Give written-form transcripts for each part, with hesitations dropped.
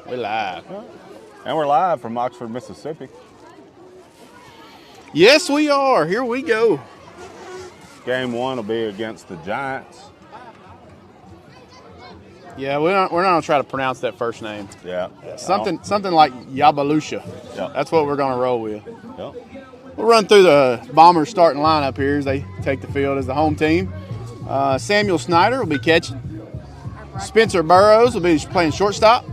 We're live. And we're live from Oxford, Mississippi. Yes, we are. Here we go. Game 1 will be against the Giants. Yeah, we're not gonna try to pronounce that first name. Yeah. Something like Yabalousha. Yeah. That's what we're gonna roll with. Yep. We'll run through the Bombers starting lineup here as they take the field as the home team. Samuel Snyder will be catching. Spencer Burrows will be playing shortstop.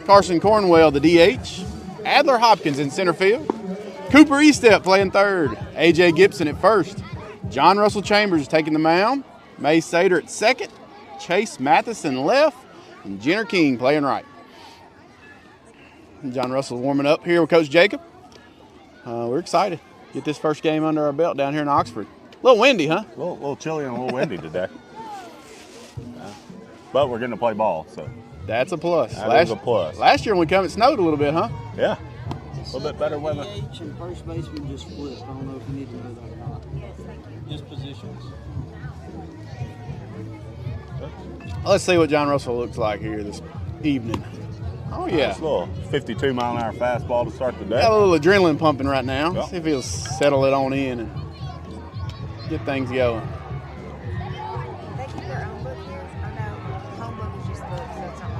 Carson Cornwell, the DH. Adler Hopkins in center field. Cooper Estep playing third. A.J. Gibson at first. John Russell Chambers is taking the mound. May Sater at second. Chase Matheson left. And Jenner King playing right. John Russell warming up here with Coach Jacob. We're excited. Get this first game under our belt down here in Oxford. A little windy, huh? A little chilly and a little windy today. But we're getting to play ball, so. That's a plus. That is a plus. Last year when we come, it snowed a little bit, huh? Yeah. A little bit better weather. DH and first baseman just flipped. I don't know if you need to know that or not. Just positions. Let's see what John Russell looks like here this evening. Oh, yeah. Nice little 52-mile-an-hour fastball to start the day. Got a little adrenaline pumping right now. Yep. See if he'll settle it on in and get things going. They keep their own book here? Or no, home book is just book, so it's not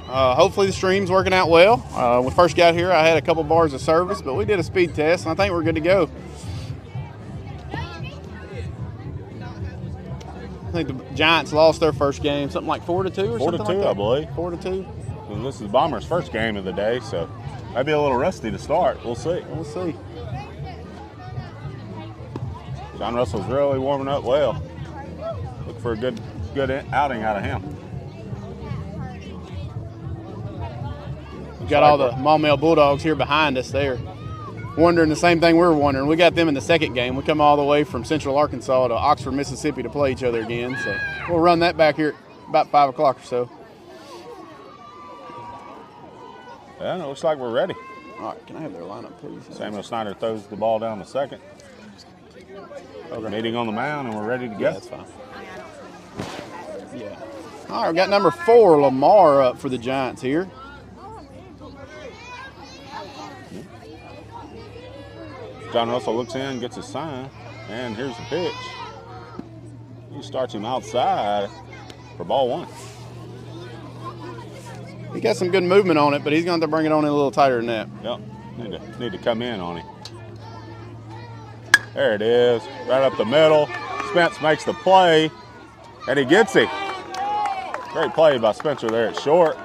my book. Hopefully the stream's working out well. When we first got here, I had a couple bars of service, but we did a speed test, and I think we're good to go. I think the Giants lost their first game, something like 4-2 or something like 4-2, that. I believe. 4-2. And this is Bombers' first game of the day, so might be a little rusty to start. We'll see. We'll see. John Russell's really warming up well. Look for a good outing out of him. We've got all the Maumelle Bulldogs here behind us there, wondering the same thing we're wondering. We got them in the second game. We come all the way from Central Arkansas to Oxford, Mississippi to play each other again. So we'll run that back here at about 5 o'clock or so. Yeah, it looks like we're ready. All right, can I have their lineup, please? Samuel Snyder throws the ball down the second. Okay. Meeting on the mound, and we're ready to go. Yeah, that's fine. Yeah. All right, we got number 4, Lamar, up for the Giants here. John Russell looks in, gets his sign, and here's the pitch. He starts him outside for ball 1. He got some good movement on it, but he's going to have to bring it on in a little tighter than that. Yep, need to come in on him. There it is, right up the middle. Spence makes the play, and he gets it. Great play by Spencer there at short.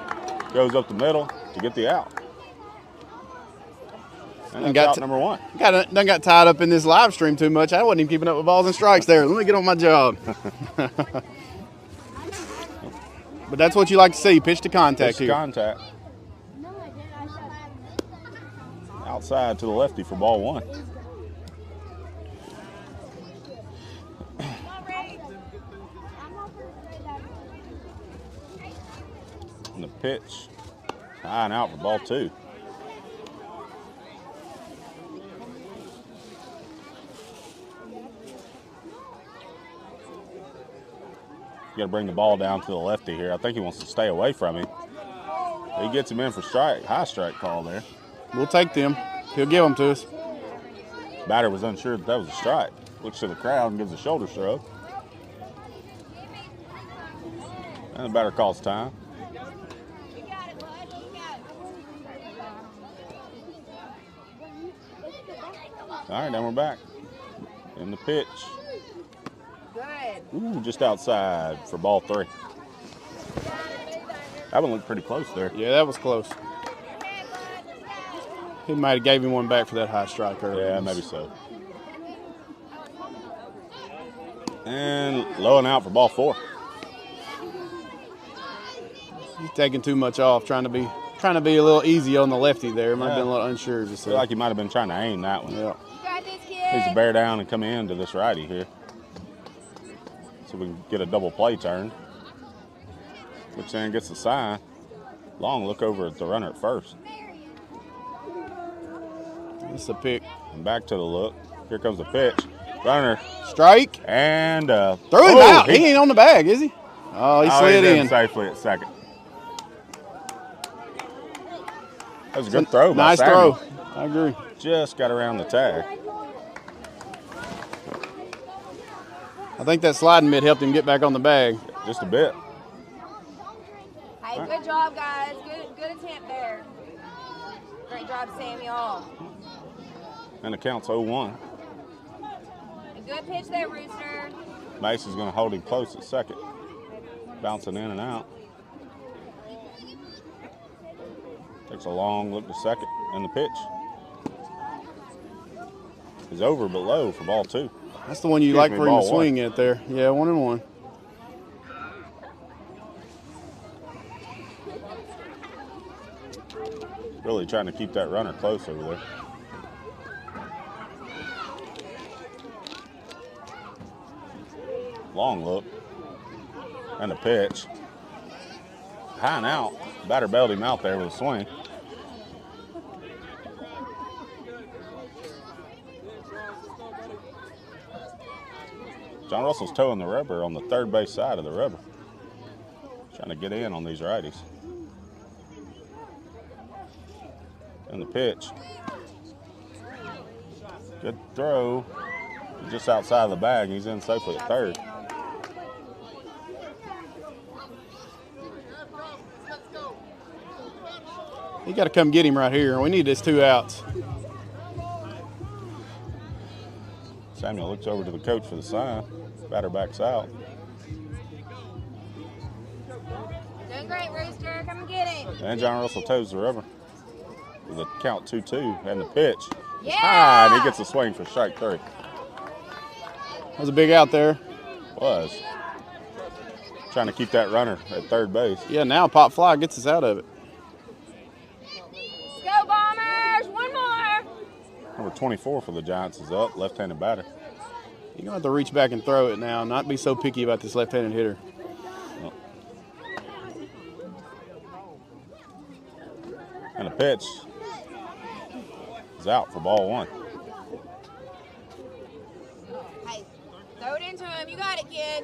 Goes up the middle to get the out. And that's out number 1. Done got tied up in this live stream too much. I wasn't even keeping up with balls and strikes there. Let me get on my job. But that's what you like to see, pitch to contact Pitch to here. contact. Outside to the lefty for ball 1. And the pitch, high and out for ball 2. Got to bring the ball down to the lefty here. I think he wants to stay away from him. He gets him in for strike, high strike call there. We'll take them. He'll give them to us. Batter was unsure that was a strike. Looks to the crowd and gives a shoulder shrug. And the batter calls time. All right, then we're back. In the pitch. Good. Ooh, just outside for ball 3. That one looked pretty close there. Yeah, that was close. He might have gave him one back for that high strike earlier. Yeah, maybe so. And low and out for ball 4. He's taking too much off, trying to be a little easy on the lefty there. Might have been a little unsure. Just I feel like he might have been trying to aim that one. Yeah. Needs to bear down and come into this righty here. So we can get a double play turned. Which then gets the sign. Long look over at the runner at first. It's a pick. And back to the look. Here comes the pitch. Runner. Strike. And throw him out. He ain't on the bag, is he? Oh, he slid he's in. safely at second. That was a good throw by Nice Samuel. throw. I agree. Just got around the tag. I think that sliding bit helped him get back on the bag. Just a bit. Hey, good job, guys. Good attempt there. Great job, Samuel. And the count's 0-1. A good pitch there, Rooster. Mason's going to hold him close at second. Bouncing in and out. Takes a long look to second. And the pitch is over but low for ball 2. That's the one you like for him to swing at there. Yeah, 1-1. Really trying to keep that runner close over there. Long look. And a pitch. High and out. Batter bailed him out there with a swing. John Russell's towing the rubber on the third base side of the rubber. Trying to get in on these righties. And the pitch. Good throw. Just outside of the bag. He's in safely at third. You got to come get him right here. We need this 2 outs. Samuel looks over to the coach for the sign. Batter backs out. Doing great, Rooster. Come and get him. And John Russell toes the rubber. With a count 2-2. And the pitch. Yeah! High, and he gets a swing for strike 3. That was a big out there. Was. Trying to keep that runner at third base. Yeah, now Pop Fly gets us out of it. Let's go, Bombers. One more. Number 24 for the Giants is up. Left-handed batter. You're going to have to reach back and throw it now, not be so picky about this left-handed hitter. Yep. And a pitch is out for ball 1. Hey, throw it into him. You got it, kid.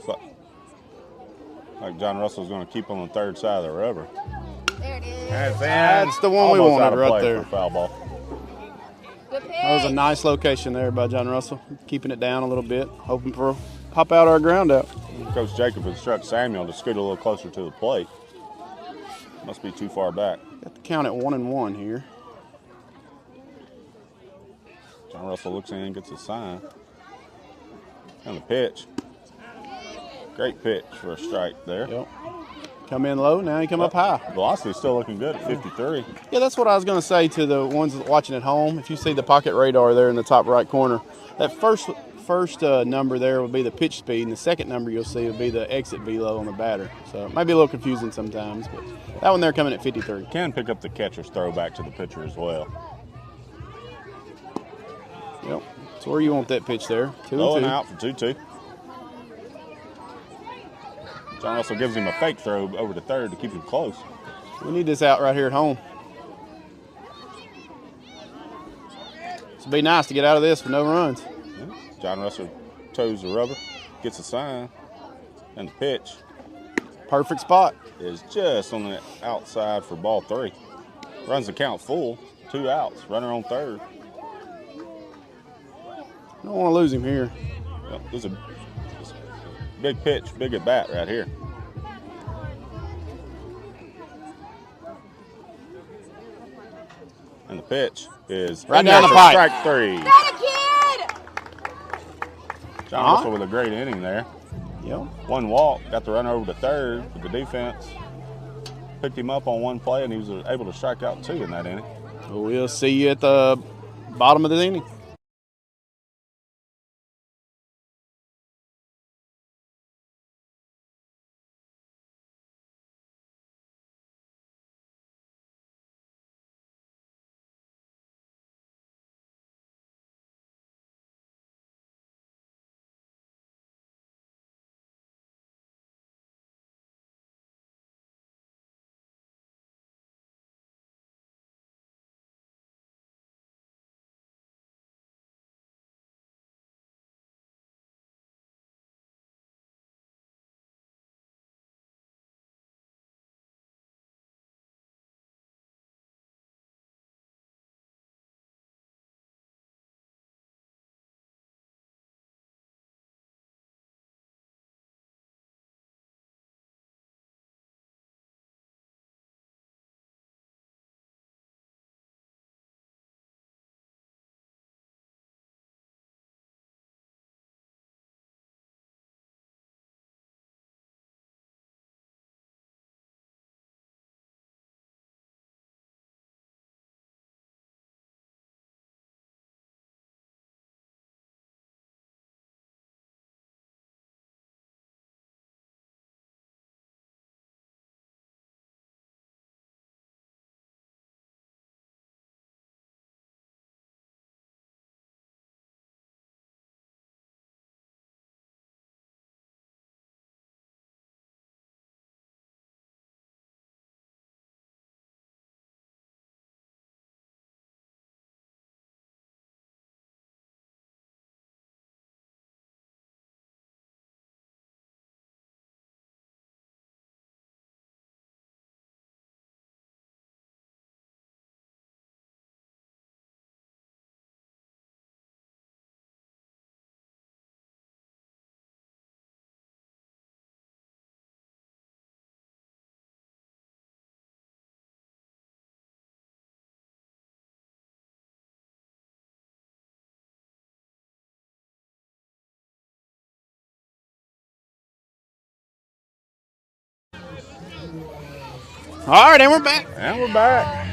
But like John Russell's going to keep on the third side of the rubber. There it is. That's the one we Almost out wanted of right play there. for a foul ball. Good pitch. That was a nice location there by John Russell, keeping it down a little bit, hoping for pop out our ground out. Coach Jacob instructs Samuel to scoot a little closer to the plate. Must be too far back. Got the count at 1-1 here. John Russell looks in, gets a sign. And the pitch. Great pitch for a strike there. Yep. Come in low, now you come up high. Velocity's still looking good at 53. Yeah, that's what I was going to say to the ones watching at home. If you see the pocket radar there in the top right corner, that first number there will be the pitch speed, and the second number you'll see will be the exit velo on the batter. So it might be a little confusing sometimes, but that one there coming at 53. Can pick up the catcher's throw back to the pitcher as well. Yep, that's where you want that pitch there. 2-2. Low and out for 2-2. John Russell gives him a fake throw over to third to keep him close. We need this out right here at home. It'd be nice to get out of this with no runs. Yeah. John Russell toes the rubber, gets a sign, and the pitch Perfect spot. is just on the outside for ball 3. Runs the count full, 2 outs, runner on third. Don't want to lose him here. Well, this is a big pitch, big at bat right here. And the pitch is Right in down there the for pipe. strike 3. Got it, kid. John Russell with a great inning there. Yep. 1 walk, got the runner over to third with the defense. Picked him up on 1 play, and he was able to strike out 2 in that inning. We'll see you at the bottom of the inning. All right, and we're back. And we're back.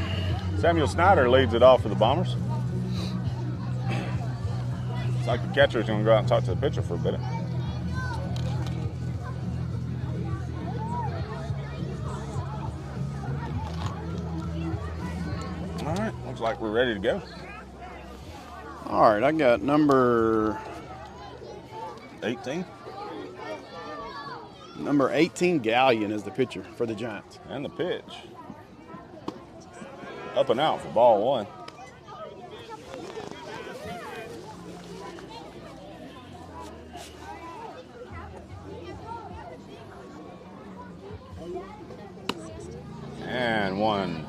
Samuel Snyder leads it off for the Bombers. It's like the catcher's going to go out and talk to the pitcher for a bit. All right, looks like we're ready to go. All right, I got number 18. Number 18, Gallion, is the pitcher for the Giants. And the pitch. Up and out for ball one. And one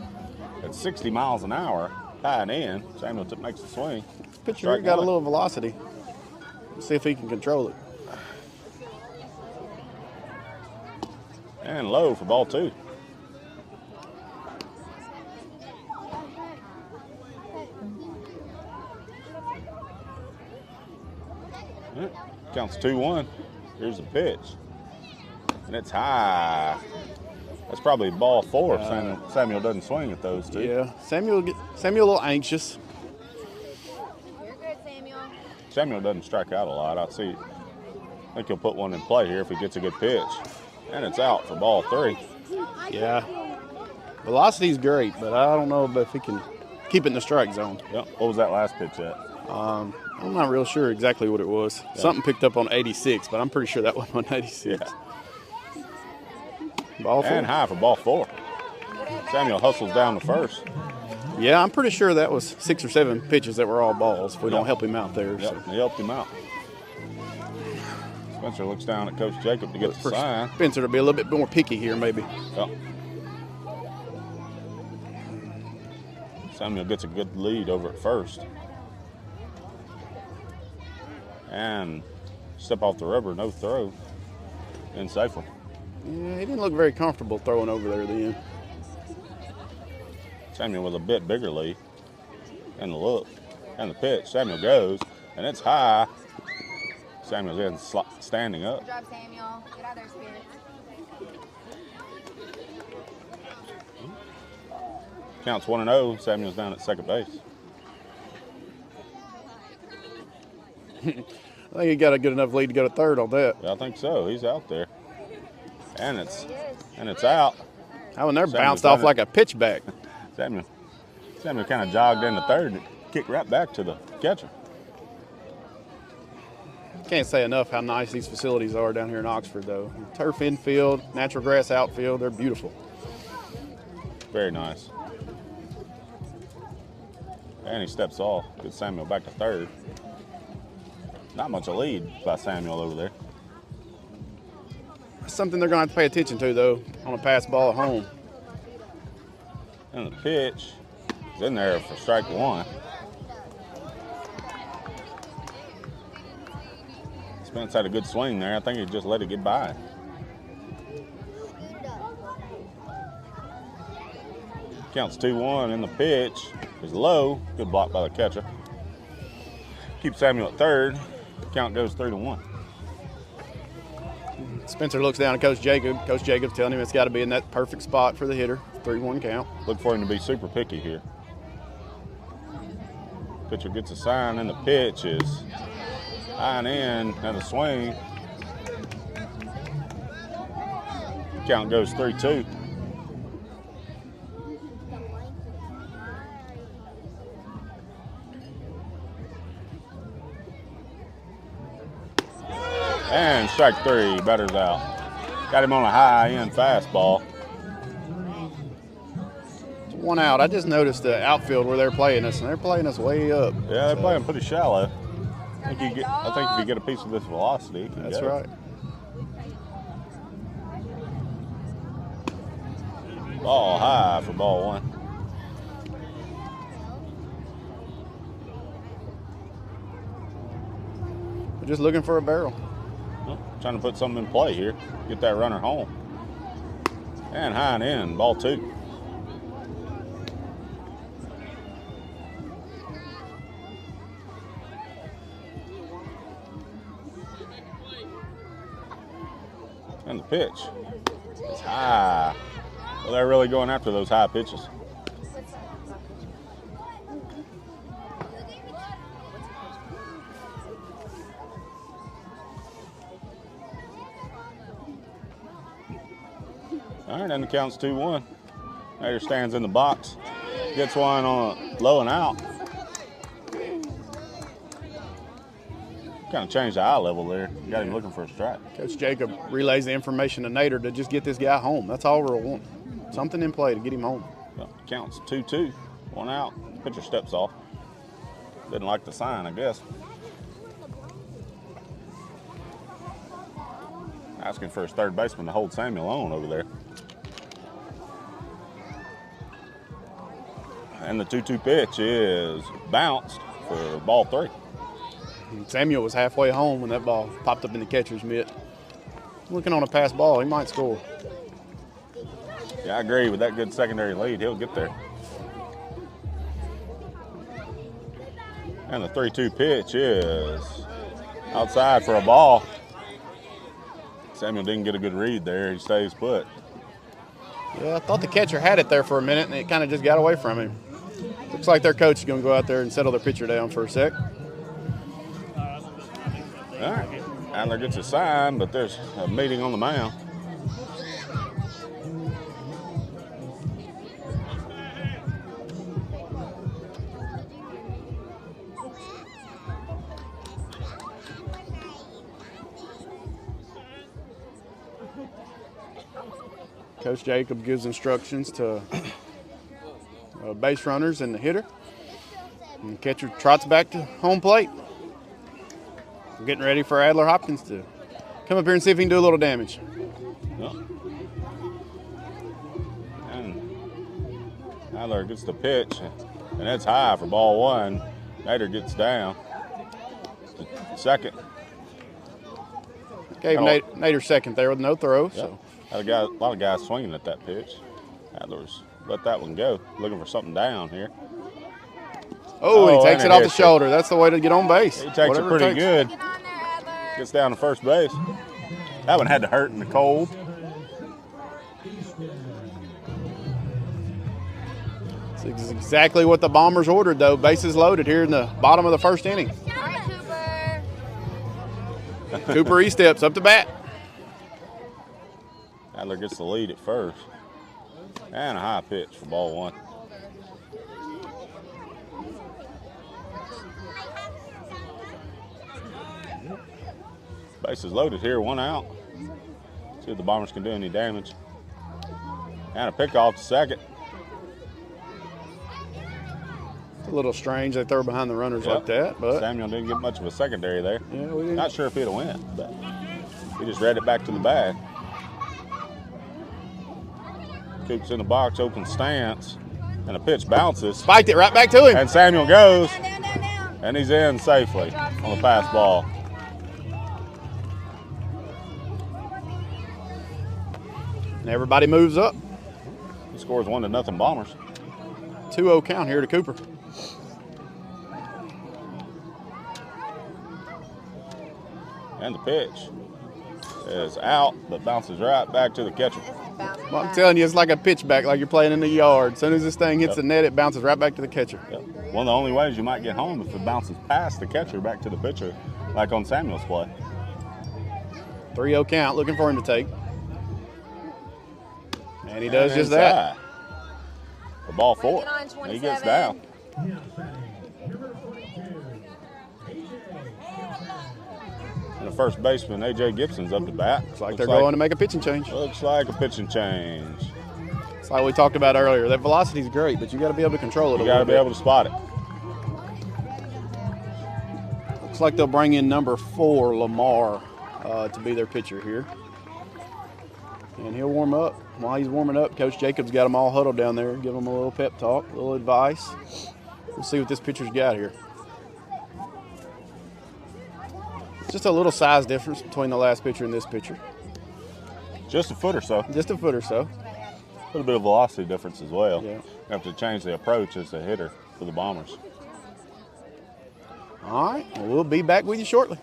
at 60 miles an hour, high and in. Samuel makes the swing. Pitcher here got a little velocity. Let's see if he can control it. And low for ball two. Counts 2-1. Here's the pitch. And it's high. That's probably ball four if Samuel doesn't swing at those two. Yeah, Samuel a little anxious. You're good, Samuel. Samuel doesn't strike out a lot. I think he'll put one in play here if he gets a good pitch. And it's out for ball three. Yeah. Velocity's great, but I don't know if he can keep it in the strike zone. Yep. What was that last pitch at? I'm not real sure exactly what it was. Yeah. Something picked up on 86, but I'm pretty sure that one on 86. Yeah. Ball four. And high for ball four. Samuel hustles down to first. Yeah, I'm pretty sure that was 6 or 7 pitches that were all balls if we don't help him out there. Yep, So. he helped him out. Spencer looks down at Coach Jacob to get the sign. Spencer to be a little bit more picky here, maybe. Yep. Samuel gets a good lead over at first. And step off the rubber, no throw. In safely. Yeah, he didn't look very comfortable throwing over there at the end. Samuel with a bit bigger lead. And the look. And the pitch. Samuel goes. And it's high. Samuel's in standing up. Good job, Samuel. Get out there, Spirit. Counts 1-0. Samuel's down at second base. I think he got a good enough lead to go to third on that. Yeah, I think so. He's out there. And it's out. That one there bounced off like a pitch back. Samuel kind of jogged into third and kicked right back to the catcher. Can't say enough how nice these facilities are down here in Oxford, though. Turf infield, natural grass outfield, they're beautiful. Very nice. And he steps off, gets Samuel back to third. Not much of a lead by Samuel over there. Something they're going to have to pay attention to, though, on a pass ball at home. And the pitch is in there for strike one. Spence had a good swing there. I think he just let it get by. Counts 2-1, and the pitch is low. Good block by the catcher. Keeps Samuel at third. Count goes 3-1. Spencer looks down at Coach Jacob. Coach Jacob's telling him it's got to be in that perfect spot for the hitter. 3-1 count. Look for him to be super picky here. Pitcher gets a sign, and the pitch is high and in, and a swing. Count goes 3-2. And strike three, batter's out. Got him on a high-end fastball. It's 1 out. I just noticed the outfield where they're playing us, and they're playing us way up. Yeah, they're playing pretty shallow. I think if you get a piece of this velocity, you can That's go. right. Ball high for ball one. We're just looking for a barrel. Well, trying to put something in play here. Get that runner home. And high and in, ball two. And the pitch is high. Well, they're really going after those high pitches. All right, and the count's 2-1. Nader stands in the box, gets one on a low and out. Kind of changed the eye level there. Got him looking for a strike. Coach Jacob relays the information to Nader to just get this guy home. That's all we're wanting. Something in play to get him home. Well, counts 2-2. 1 out. Pitcher steps off. Didn't like the sign, I guess. Asking for his third baseman to hold Samuel on over there. And the 2-2 pitch is bounced for ball 3. Samuel was halfway home when that ball popped up in the catcher's mitt. Looking on a pass ball, he might score. Yeah, I agree. With that good secondary lead, he'll get there. And the 3-2 pitch is outside for a ball. Samuel didn't get a good read there. He stays put. Yeah, I thought the catcher had it there for a minute, and it kind of just got away from him. Looks like their coach is going to go out there and settle their pitcher down for a sec. All right. Adler gets a sign, but there's a meeting on the mound. Coach Jacob gives instructions to base runners and the hitter. And the catcher trots back to home plate. We're getting ready for Adler Hopkins to come up here and see if he can do a little damage. Yep. And Adler gets the pitch, and that's high for ball 1. Nader gets down. Second. Gave Nader second there with no throw. Yep. So Had a lot of guys swinging at that pitch. Adler's let that one go. Looking for something down here. Oh, he takes and it off the hits shoulder. That's the way to get on base. He takes Whatever it pretty good. Get on there, Adler. Gets down to first base. That one had to hurt in the cold. It's exactly what the Bombers ordered, though. Bases loaded here in the bottom of the first inning. All right, Cooper. Cooper E-steps up to bat. Adler gets the lead at first. And a high pitch for ball 1. Bases loaded here, 1 out. See if the Bombers can do any damage. And a pickoff to second. It's a little strange they throw behind the runners Yep. like that, but Samuel didn't get much of a secondary there. yeah, we didn't. Not sure if he'd have went, but he just read it back to the bag. Coop's in the box, open stance, and a pitch bounces. Spiked it right back to him. And Samuel goes, Down. and he's in safely on the pass ball. And everybody moves up. He scores 1-0 Bombers. 2-0 count here to Cooper. And the pitch is out, but bounces right back to the catcher. Well, I'm telling you, it's like a pitch back, like you're playing in the yard. As soon as this thing hits the net, it bounces right back to the catcher. Yep. One of the only ways you might get home if it bounces past the catcher back to the pitcher, like on Samuel's play. 3-0 count, looking for him to take. And he does just that. For ball 4. Get on, 27. He gets down. And the first baseman, A.J. Gibson's up to bat. Looks like they're going to make a pitching change. Looks like a pitching change. It's like we talked about earlier. That velocity's great, but you got to be able to control it. You got to be able to spot it. Looks like they'll bring in number 4, Lamar, to be their pitcher here. And he'll warm up. While he's warming up, Coach Jacobs got them all huddled down there, give them a little pep talk, a little advice. We'll see what this pitcher's got here. Just a little size difference between the last pitcher and this pitcher. Just a foot or so. Just a foot or so. A little bit of velocity difference as well. Yeah. You have to change the approach as a hitter for the Bombers. All right, well, we'll be back with you shortly.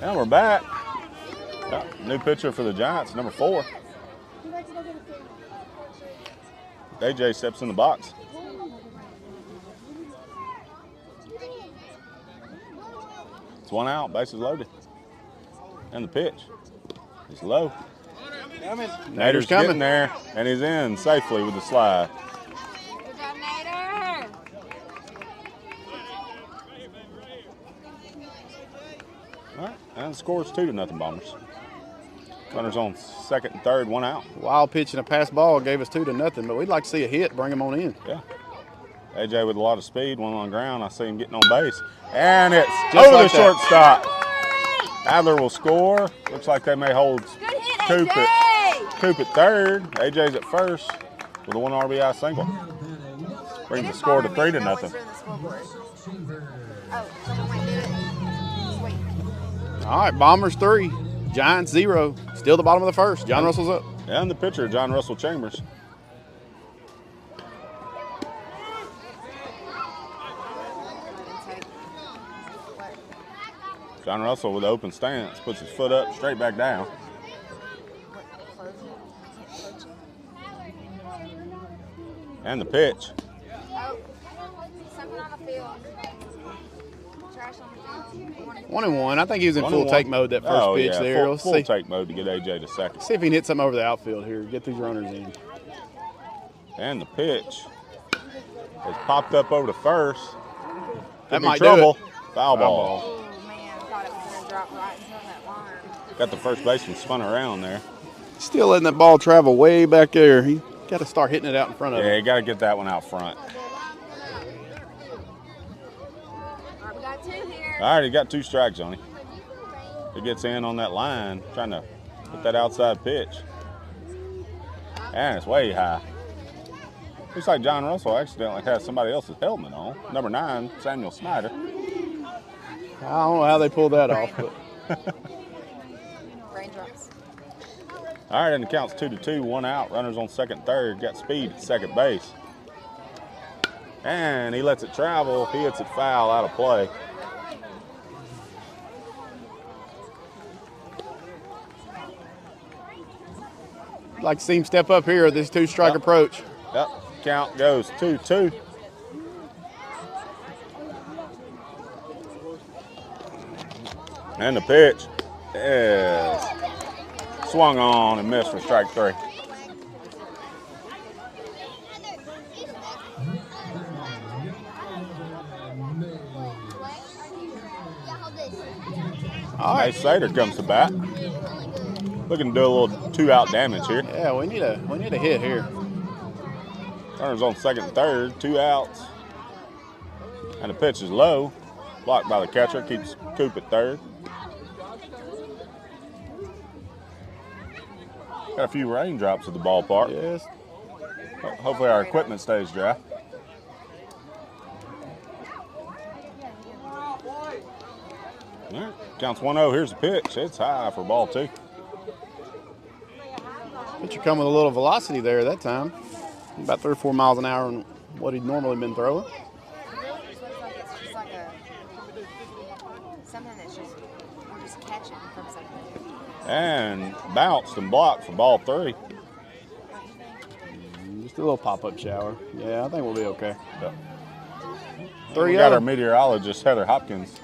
And we're back. New pitcher for the Giants, number 4. AJ steps in the box. It's 1 out, bases loaded. And the pitch is low. Nader's getting there, and he's in safely with the slide. Good job, Nader. All right, and the score's 2-0 Bombers. Runners on second and third, 1 out. Wild pitch and a pass ball gave us 2-0, but we'd like to see a hit, bring him on in. Yeah. AJ with a lot of speed, 1 on the ground. I see him getting on base. And it's Just over like the that. shortstop. Adler will score. Looks like they may hold Good hit, Coop AJ. Coop at third. AJ's at first with a 1 RBI single. Brings the score to 3-0. Oh, someone might do it. Sweet. All right, Bombers 3, Giants 0. Still the bottom of the first. John Russell's up. And the pitcher, John Russell Chambers. John Russell with the open stance, puts his foot up, straight back down. And the pitch. Oh, something on the field. Trash on the field. 1-1. I think he was in 1-1. full take mode that first pitch yeah, there. Full see. take mode to get AJ to second. See if he can hit something over the outfield here. Get these runners in. And the pitch has popped up over to first. That Could be might trouble. do it. Foul ball. Oh, man, I thought it was going to drop right into that line. Got the first baseman spun around there. Still letting that ball travel way back there. He got to start hitting it out in front of Yeah, him. you got to get that one out front. All right, we got 2 here. All right, he got 2 strikes on him. He gets in on that line, trying to hit that outside pitch. And it's way high. Looks like John Russell accidentally has somebody else's helmet on. Number 9, Samuel Snyder. I don't know how they pulled that off, but Raindrops. All right, and the count's 2-2, 1 out. Runners on second, third. Got speed at second base. And he lets it travel. He hits it foul, out of play. I'd like to see him step up here at this 2-strike approach. Yep, count goes 2-2. And the pitch is swung on and missed for strike 3. All right. Nice Sater comes to bat. Looking to do a little 2-out damage here. Yeah, we need a hit here. Runners on second and third, 2 outs. And the pitch is low. Blocked by the catcher, keeps Coop at third. Got a few raindrops at the ballpark. Yes. Hopefully our equipment stays dry. All right, counts 1-0. Here's the pitch. It's high for ball 2. Pitcher come with a little velocity there that time. About 3 or 4 miles an hour on what he'd normally been throwing. It just looks like it's just like something that's just, we're just catching from something. And bounced and blocked for ball 3. Just a little pop-up shower. Yeah, I think we'll be okay. Yep. 3-0. We got our meteorologist, Heather Hopkins,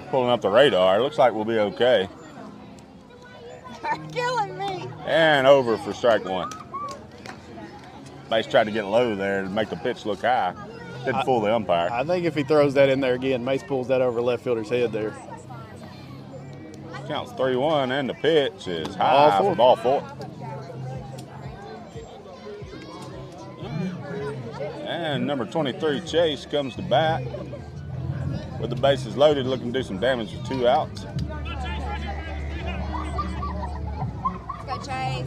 pulling up the radar. Looks like we'll be okay. You're killing me. And over for strike 1. Base tried to get low there to make the pitch look high. Didn't fool the umpire. I think if he throws that in there again, Mace pulls that over left fielder's head there. Counts 3-1, and the pitch is high for ball 4. And number 23, Chase, comes to bat with the bases loaded, looking to do some damage with 2 outs. Let's go, Chase.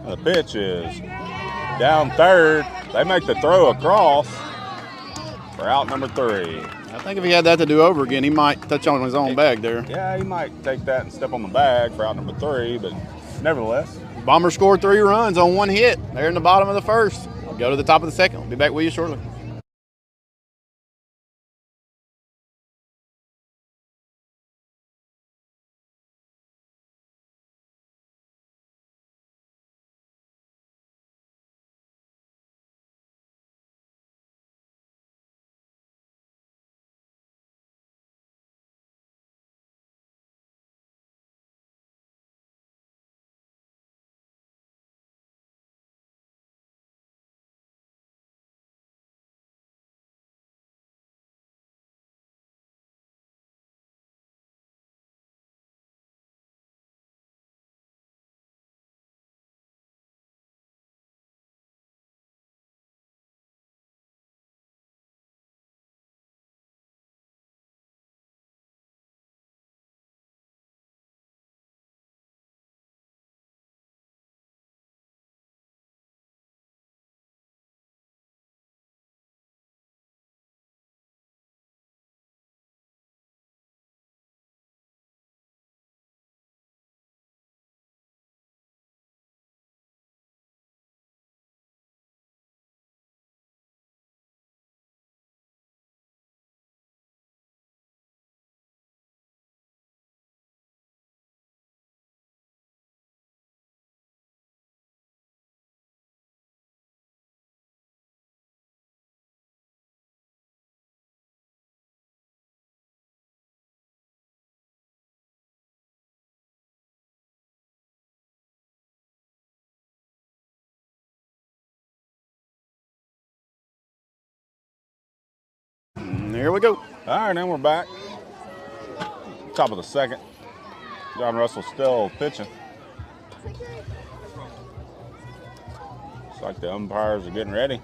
The pitch is down third. They make the throw across for out number 3. I think if he had that to do over again, he might touch on his own bag there. Yeah, he might take that and step on the bag for out number 3, but nevertheless. Bombers scored 3 runs on 1 hit. They're in the bottom of the first. I'll go to the top of the second. We'll be back with you shortly. here we go. All right, then we're back. Top of the second. John Russell still pitching. Looks like the umpires are getting ready.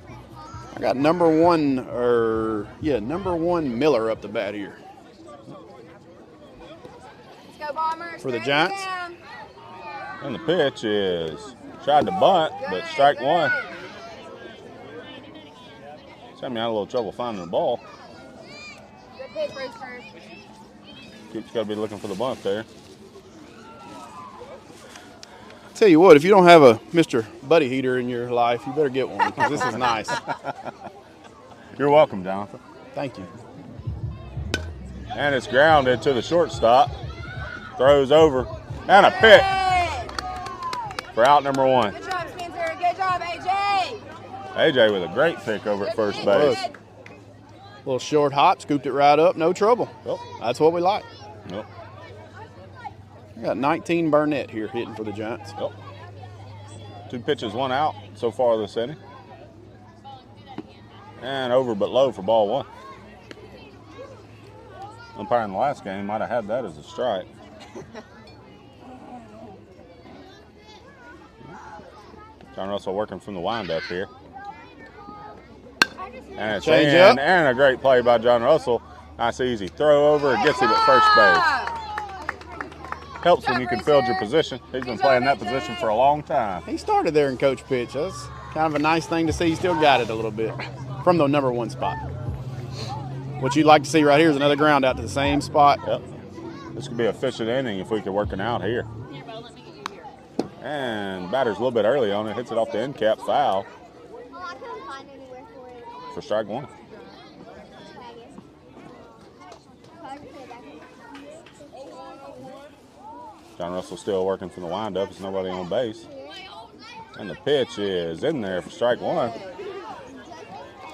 I got number one Miller up the bat here. Let's go, Bombers. For the Straight Giants. down. And the pitch is tried to bunt, but strike one. Sammy had a little trouble finding the ball. Good pitch, Roosters. Coop's got to be looking for the bunt there. Tell you what, if you don't have a Mr. Buddy Heater in your life, you better get one because this is nice. You're welcome, Jonathan. Thank you. And it's grounded to the shortstop. Throws over. And a pick for out number one. Good job, Spencer. Good job, AJ. AJ with a great pick over at first base. Little short hop, scooped it right up, no trouble. Yep. That's what we like. Yep. We got 19 Burnett here hitting for the Giants. Yep. 2 pitches, 1 out so far this inning. And over but low for ball 1. Umpire in the last game might have had that as a strike. John Russell working from the windup here. And it's Change in, up. and a great play by John Russell. Nice easy throw over. It gets him at first base. Helps when you can field your position. He's been playing that position for a long time. He started there in coach pitch. That's kind of a nice thing to see. He still got it a little bit from the number 1 spot. What you'd like to see right here is another ground out to the same spot. Yep. This could be a efficient inning if we could work it out here. And batter's a little bit early on it. Hits it off the end cap, foul I couldn't find anywhere for it. for strike 1. John Russell still working from the windup. There's nobody on base. And the pitch is in there for strike 1.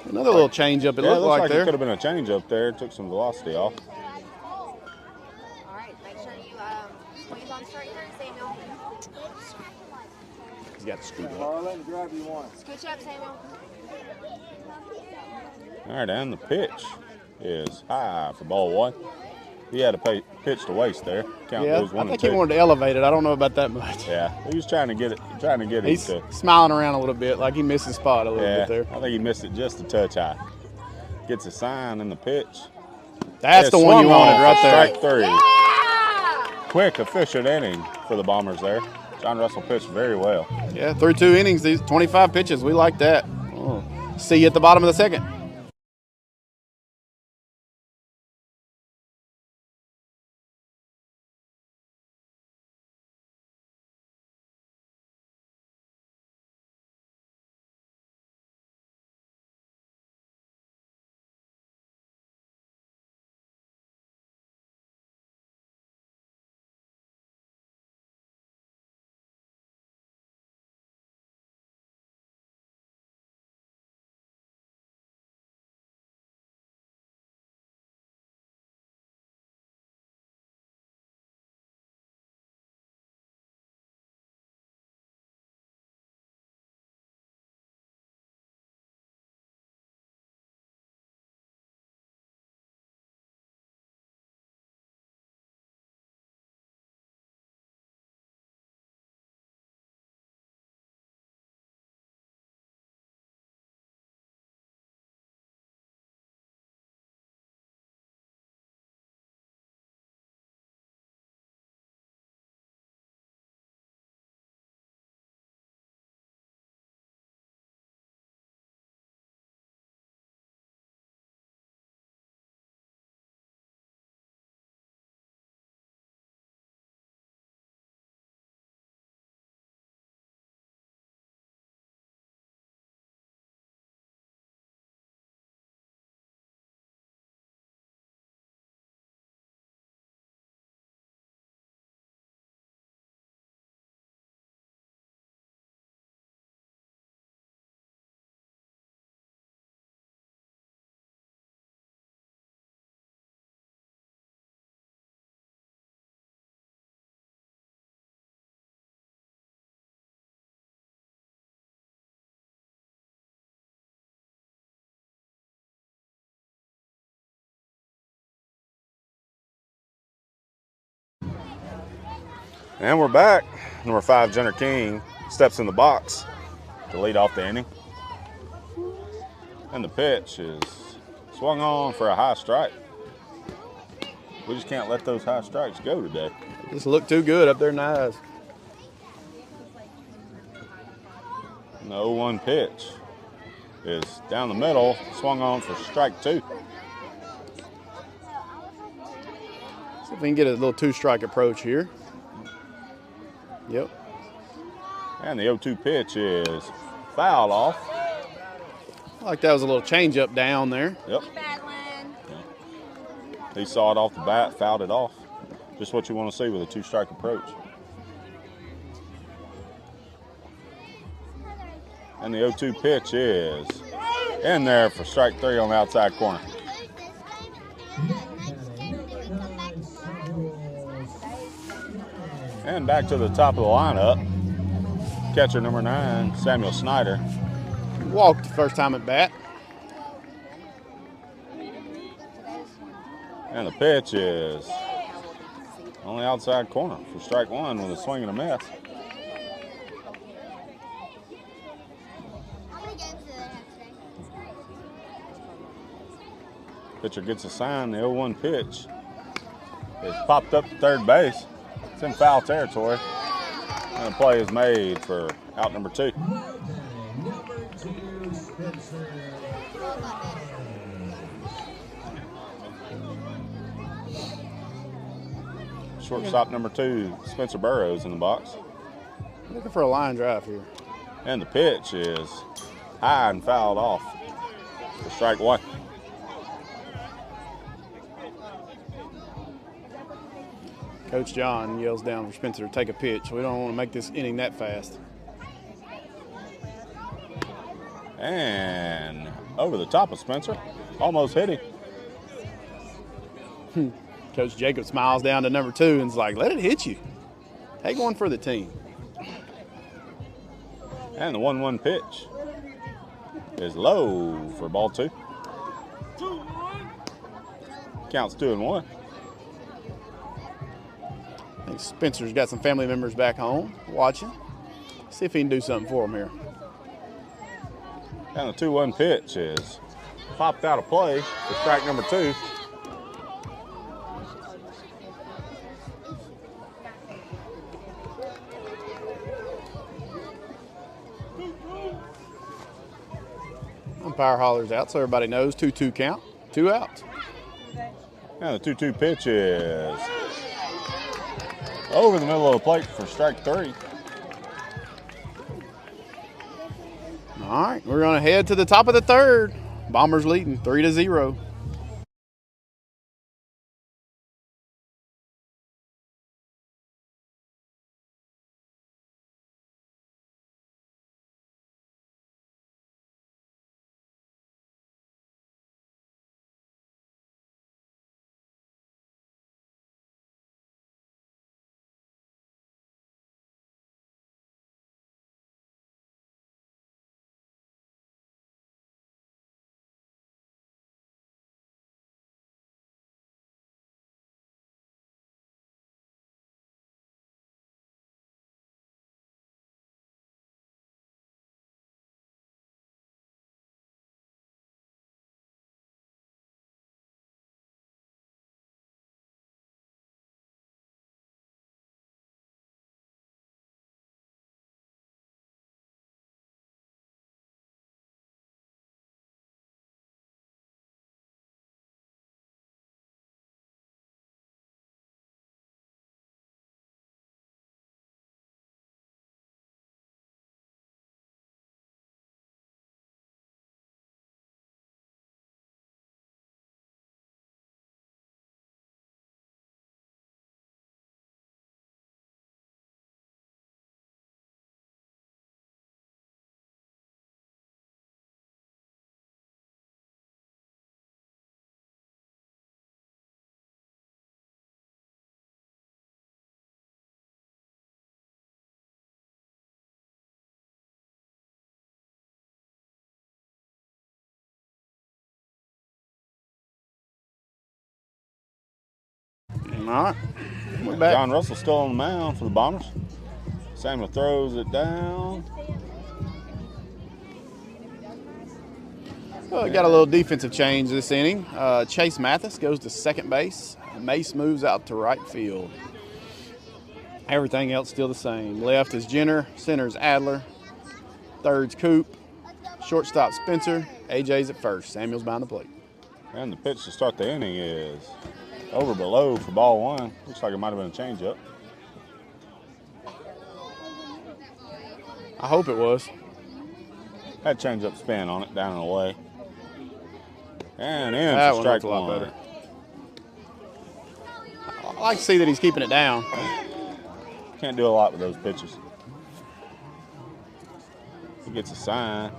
Another little change up, it Yeah, it looked looks like like there. it could have been a change up there. Took some velocity off. All right, make sure you squeeze on straight through, Samuel. He's got the scoop up. Marlon, grab you one. Scooch up, Samuel. All right, and the pitch is high for ball 1. He had a pitch to waste there. Count Yeah, goes I 1 think and he 2. wanted to elevate it. I don't know about that much. Yeah, he was trying to get it. He's him to. smiling around a little bit like he missed his spot a little Yeah, bit there. I think he missed it just a touch high. Gets a sign in the pitch. That's Yeah, the one you swung wanted on right there. Strike 3. Yeah! Quick, efficient inning for the Bombers there. John Russell pitched very well. Yeah, through 2 innings, these 25 pitches. We like that. Oh. See you at the bottom of the second. And we're back. Number 5, Jenner King, steps in the box to lead off the inning. And the pitch is swung on for a high strike. We just can't let those high strikes go today. Just look too good up there in the eyes. And the 0-1 pitch is down the middle, swung on for strike 2. See if we can get a little two-strike approach here. Yep. And the 0-2 pitch is fouled off. I like that was a little change-up down there. Yep. He saw it off the bat, fouled it off. Just what you want to see with a two-strike approach. And the 0-2 pitch is in there for strike 3 on the outside corner. And back to the top of the lineup. Catcher number 9, Samuel Snyder. Walked the first time at bat. And the pitch is on the outside corner for strike 1 with a swing and a miss. Pitcher gets a sign. The 0-1 pitch is popped up to third base. It's in foul territory. And the play is made for out number 2. Shortstop number 2, Spencer Burrows in the box. Looking for a line drive here. And the pitch is high and fouled off for strike 1. Coach John yells down for Spencer to take a pitch. We don't want to make this inning that fast. And over the top of Spencer. Almost hit him. Coach Jacob smiles down to number 2 and is like, let it hit you. Take one for the team. And the 1-1 pitch is low for ball 2. Counts 2-1. I think Spencer's got some family members back home watching. See if he can do something for them here. And the 2-1 pitch is popped out of play for strike number 2. Umpire hollers out so everybody knows 2-2 count, 2 outs. And the 2-2 pitch is over the middle of the plate for strike 3. All right, we're going to head to the top of the third. Bombers leading 3-0. All right, We're back. John Russell still on the mound for the Bombers. Samuel throws it down. Well, we got a little defensive change this inning. Chase Mathis goes to second base. Mace moves out to right field. Everything else still the same. Left is Jenner, center is Adler, third's Coop, shortstop Spencer, AJ's at first. Samuel's behind the plate. And the pitch to start the inning is over below for ball one. Looks like it might have been a changeup. I hope it was. Had changeup spin on it, down and away. And in That for one strike looked a lot one. better. I like to see that he's keeping it down. Can't do a lot with those pitches. He gets a sign.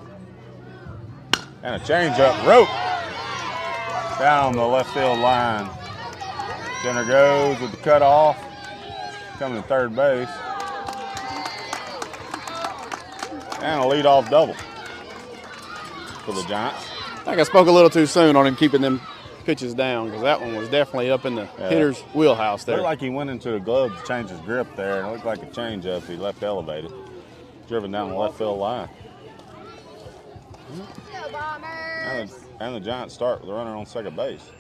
And a changeup. Rope. Down the left field line. Jenner goes with the cutoff. Coming to third base. And a leadoff double for the Giants. I think I spoke a little too soon on him keeping them pitches down because that one was definitely up in the hitter's wheelhouse there. Looked like he went into the glove to change his grip there, and it looked like a changeup. He left elevated, driven down the left field line. Go Bombers! And the Giants start with a runner on second base.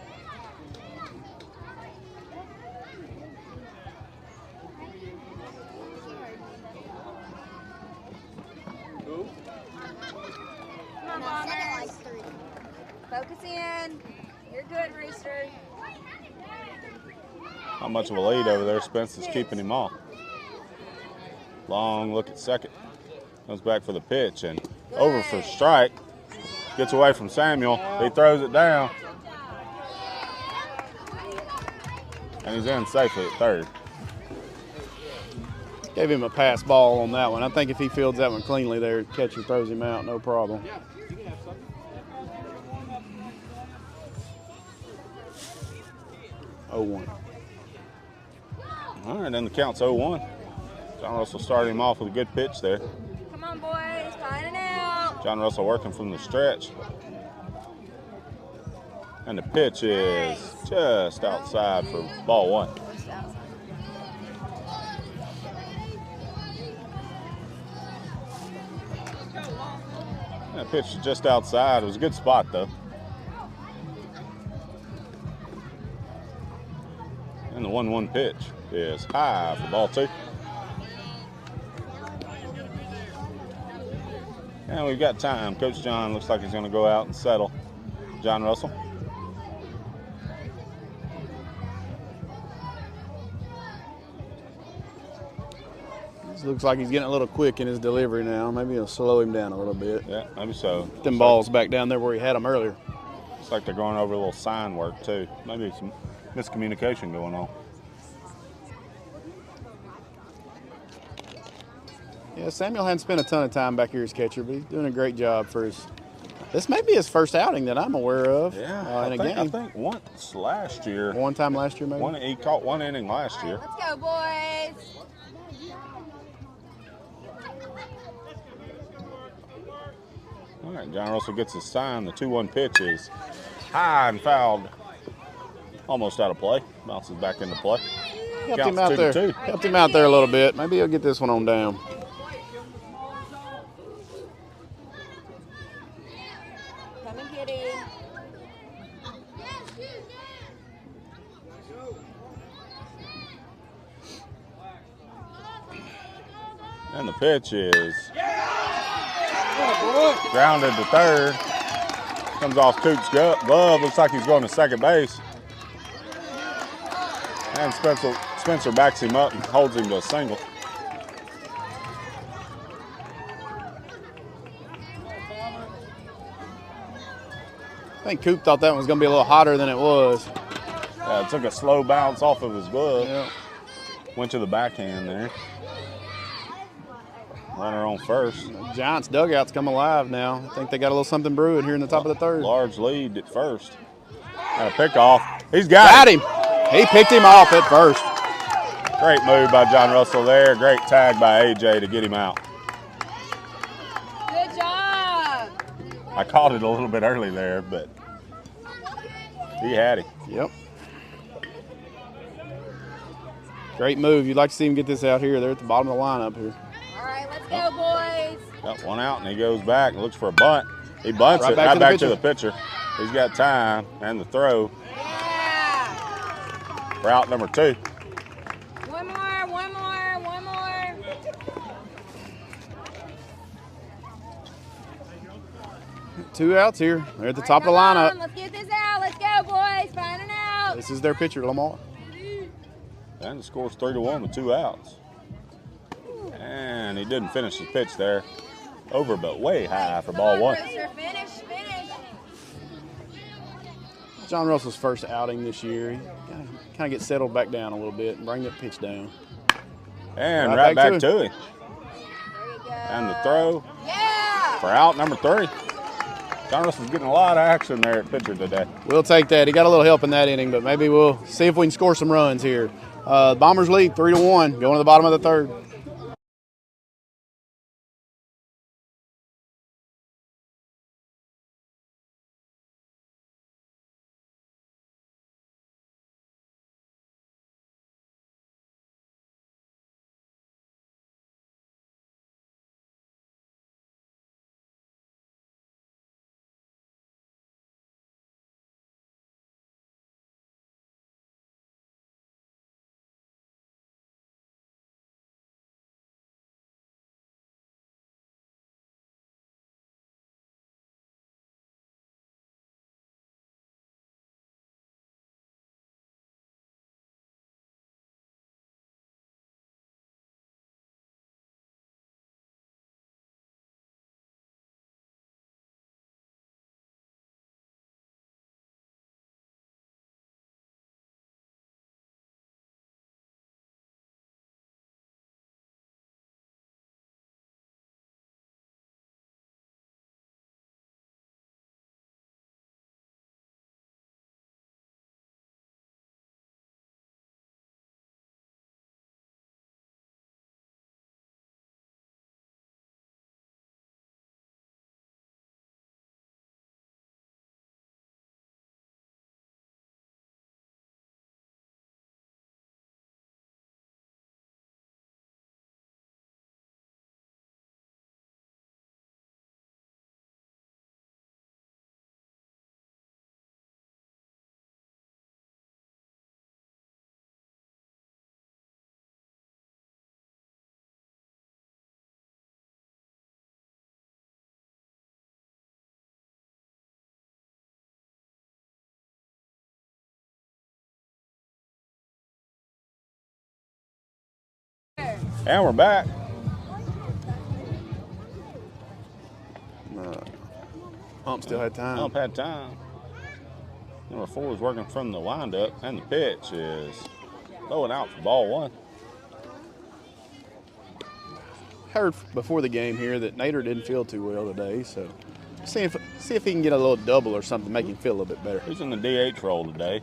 Come on, Bombers! Focus in. You're good, Rooster. Not much of a lead over there. Spence is keeping him off. Long look at second. Comes back for the pitch and over for strike. Gets away from Samuel. He throws it down. And he's in safely at third. Gave him a pass ball on that one. I think if he fields that one cleanly there, catcher throws him out, no problem. 0-1. All right, then the count's 0-1. John Russell started him off with a good pitch there. Come on, boys. Find it out. John Russell working from the stretch. And the pitch is just outside for ball one. That pitch is just outside. It was a good spot, though. And the 1-1 pitch is high for ball two. And we've got time. Coach John looks like he's going to go out and settle John Russell. This looks like he's getting a little quick in his delivery now. Maybe he'll slow him down a little bit. Yeah, maybe so. Get them balls back down there where he had them earlier. Looks like they're going over a little sign work, too. Maybe some miscommunication going on. Yeah, Samuel hadn't spent a ton of time back here as catcher, but he's doing a great job for his. This may be his first outing that I'm aware of in a game. I think once last year. One time last year, maybe. He caught one inning last year. Let's go, boys. All right, John Russell gets his sign. The 2-1 pitch is high and fouled. Almost out of play. Bounces back into play. Helped him Counts out there. 2-2. Helped him out there a little bit. Maybe he'll get this one on down. Come and get him. And the pitch is grounded to third. Comes off Coop's glove. Looks like he's going to second base. And Spencer backs him up and holds him to a single. I think Coop thought that one was going to be a little hotter than it was. Took a slow bounce off of his glove. Yeah. Went to the backhand there. Runner on first. Giants dugout's come alive now. I think they got a little something brewing here in the top of the third. Large lead at first. And a pickoff. He's got him. He picked him off at first. Great move by John Russell there. Great tag by AJ to get him out. Good job. I caught it a little bit early there, but he had him. Yep. Great move. You'd like to see him get this out here. They're at the bottom of the lineup here. All right, let's go, boys. Got one out, and he goes back and looks for a bunt. He bunts Right it back right to the back pitcher. to the pitcher. He's got time and the throw Yeah. for out number 2. One more, one more, one more. 2 outs here. They're at the All top of the right, come lineup. on, let's get this out. Let's go, boys. Find it out. This is their pitcher, Lamar. And the score's 3-1 with 2 outs. And he didn't finish his pitch there. Over but way high for ball 1. Rooster, finish, finish. John Russell's first outing this year. He kind of get settled back down a little bit and bring that pitch down. And right back to him. There you go. And the throw Yeah. for out number 3. John Russell's getting a lot of action there at pitcher today. We'll take that. He got a little help in that inning, but maybe we'll see if we can score some runs here. Bombers lead 3-1, going to the bottom of the 3rd. And we're back. Ump still had time. Ump had time. Number 4 is working from the windup, and the pitch is throwing out for ball 1. Heard before the game here that Nader didn't feel too well today, so see if he can get a little double or something, make him feel a little bit better. He's in the DH role today.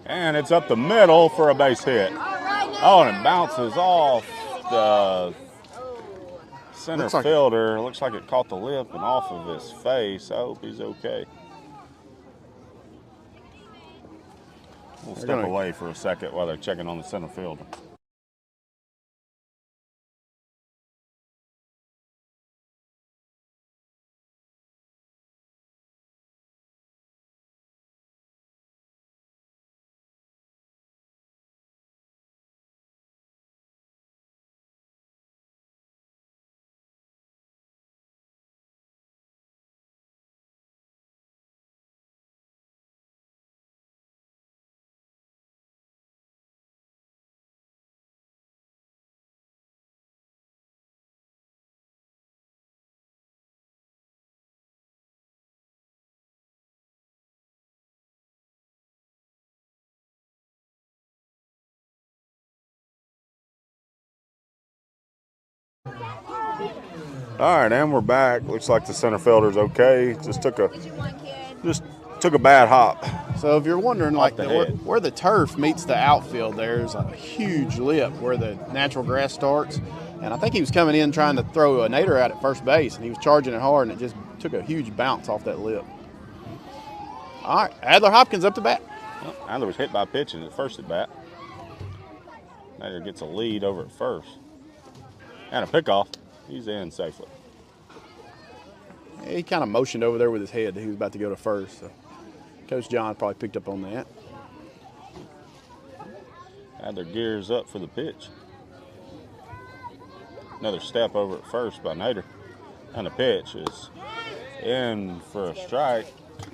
And it's up the middle for a base hit. Oh, and it bounces off the center fielder. Looks like it caught the lip and off of his face. I hope he's okay. We'll step away for a second while they're checking on the center fielder. All right, and we're back. Looks like the center fielder's okay. Just took a bad hop. So if you're wondering, like head. where the turf meets the outfield, there's a huge lip where the natural grass starts. And I think he was coming in trying to throw a Nader out at first base, and he was charging it hard, and it just took a huge bounce off that lip. All right, Adler Hopkins up to bat. Well, Adler was hit by pitch in the first at bat. Nader gets a lead over at first. And a pickoff. He's in safely. He kind of motioned over there with his head that he was about to go to first. So Coach John probably picked up on that. Adler gears up for the pitch. Another step over at first by Nader. And the pitch is in for a strike.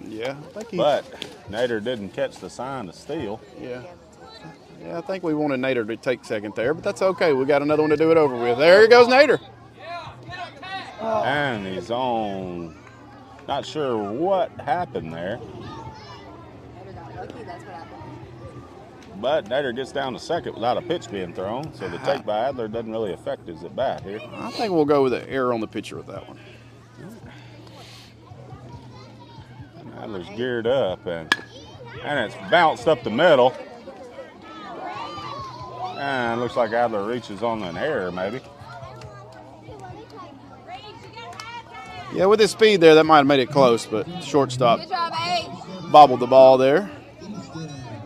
Yeah, I think But Nader didn't catch the sign to steal. Yeah, I think we wanted Nader to take second there, but that's okay. We got another one to do it over with. There goes Nader. And he's on. Not sure what happened there. But Nader gets down to second without a pitch being thrown, so the take by Adler doesn't really affect his at bat here. I think we'll go with the error on the pitcher with that one. Adler's geared up, and it's bounced up the middle. And looks like Adler reaches on an error, maybe. Yeah, with his speed there, that might have made it close, but shortstop Good job, A. bobbled the ball there.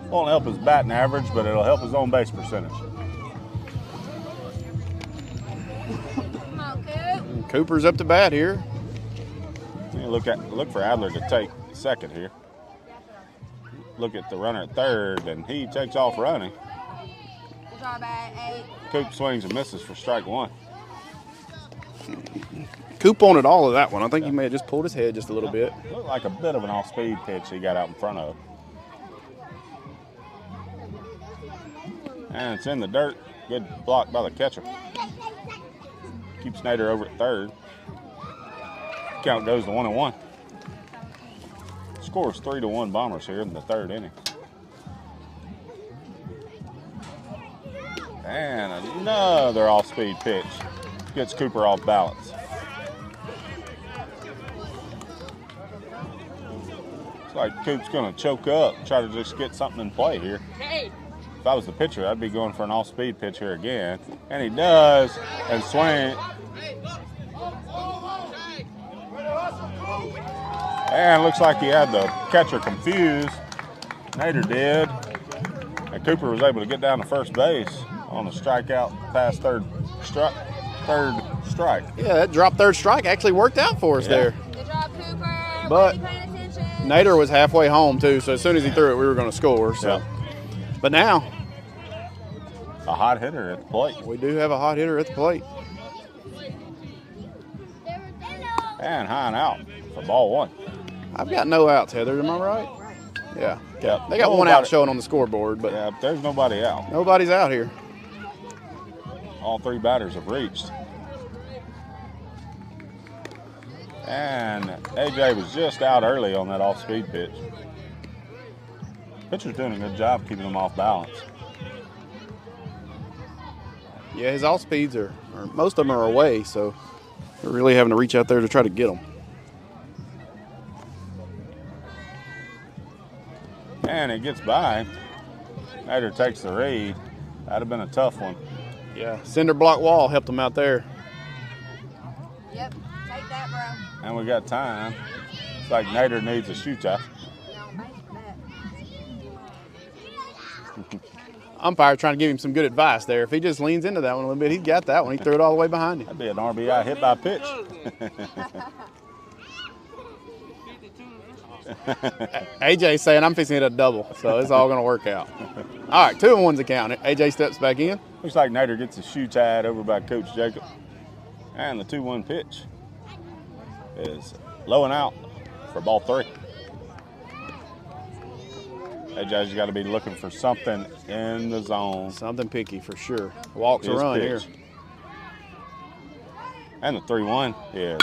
Won't help his batting average, but it'll help his on base percentage. Come on, Coop. Cooper's up to bat here. Look for Adler to take second here. Look at the runner at third, and he takes off running. Good job, A. Coop swings and misses for strike one. Coop wanted all of that one. I think he may have just pulled his head just a little bit. Looked like a bit of an off-speed pitch he got out in front of. And it's in the dirt. Good block by the catcher. Keeps Nader over at third. Count goes to 1-1. Score is 3-1 Bombers here in the third inning. And another off-speed pitch. Gets Cooper off balance. Looks like Coop's going to choke up, try to just get something in play here. If I was the pitcher, I'd be going for an off-speed pitch here again. And he does, and swing. And looks like he had the catcher confused. Nader did. And Cooper was able to get down to first base on a strikeout past third strike. Yeah, that drop third strike actually worked out for us there. Good job, Cooper. But Way paying attention. Nader was halfway home too, so as soon as he threw it, we were going to score. So, But now a hot hitter at the plate. we do have a hot hitter at the plate. And high and out for ball one. I've got no outs, Heather. Am I right? Yeah. Yeah. They got one out showing on the scoreboard, but Yeah, there's nobody out. nobody's out here. All three batters have reached. And AJ was just out early on that off-speed pitch. Pitcher's doing a good job keeping him off balance. Yeah, his off speeds are most of them are away, so we're really having to reach out there to try to get them. And it gets by. Nader takes the read. That'd have been a tough one. Yeah, cinder block wall helped him out there. Yep. Take that, bro. And we got time. It's like Nader needs a shootout. Umpire trying to give him some good advice there. If he just leans into that one a little bit, he'd got that one. He threw it all the way behind him. That'd be an RBI hit by pitch. AJ saying I'm fixing to hit a double, so it's all going to work out. All right, 2-1's the count. AJ steps back in. Looks like Nader gets a shoe tied over by Coach Jacob. And the 2-1 pitch is low and out for ball three. AJ's got to be looking for something in the zone. Something picky for sure. Walks a His run pitch. here. And the 3-1 is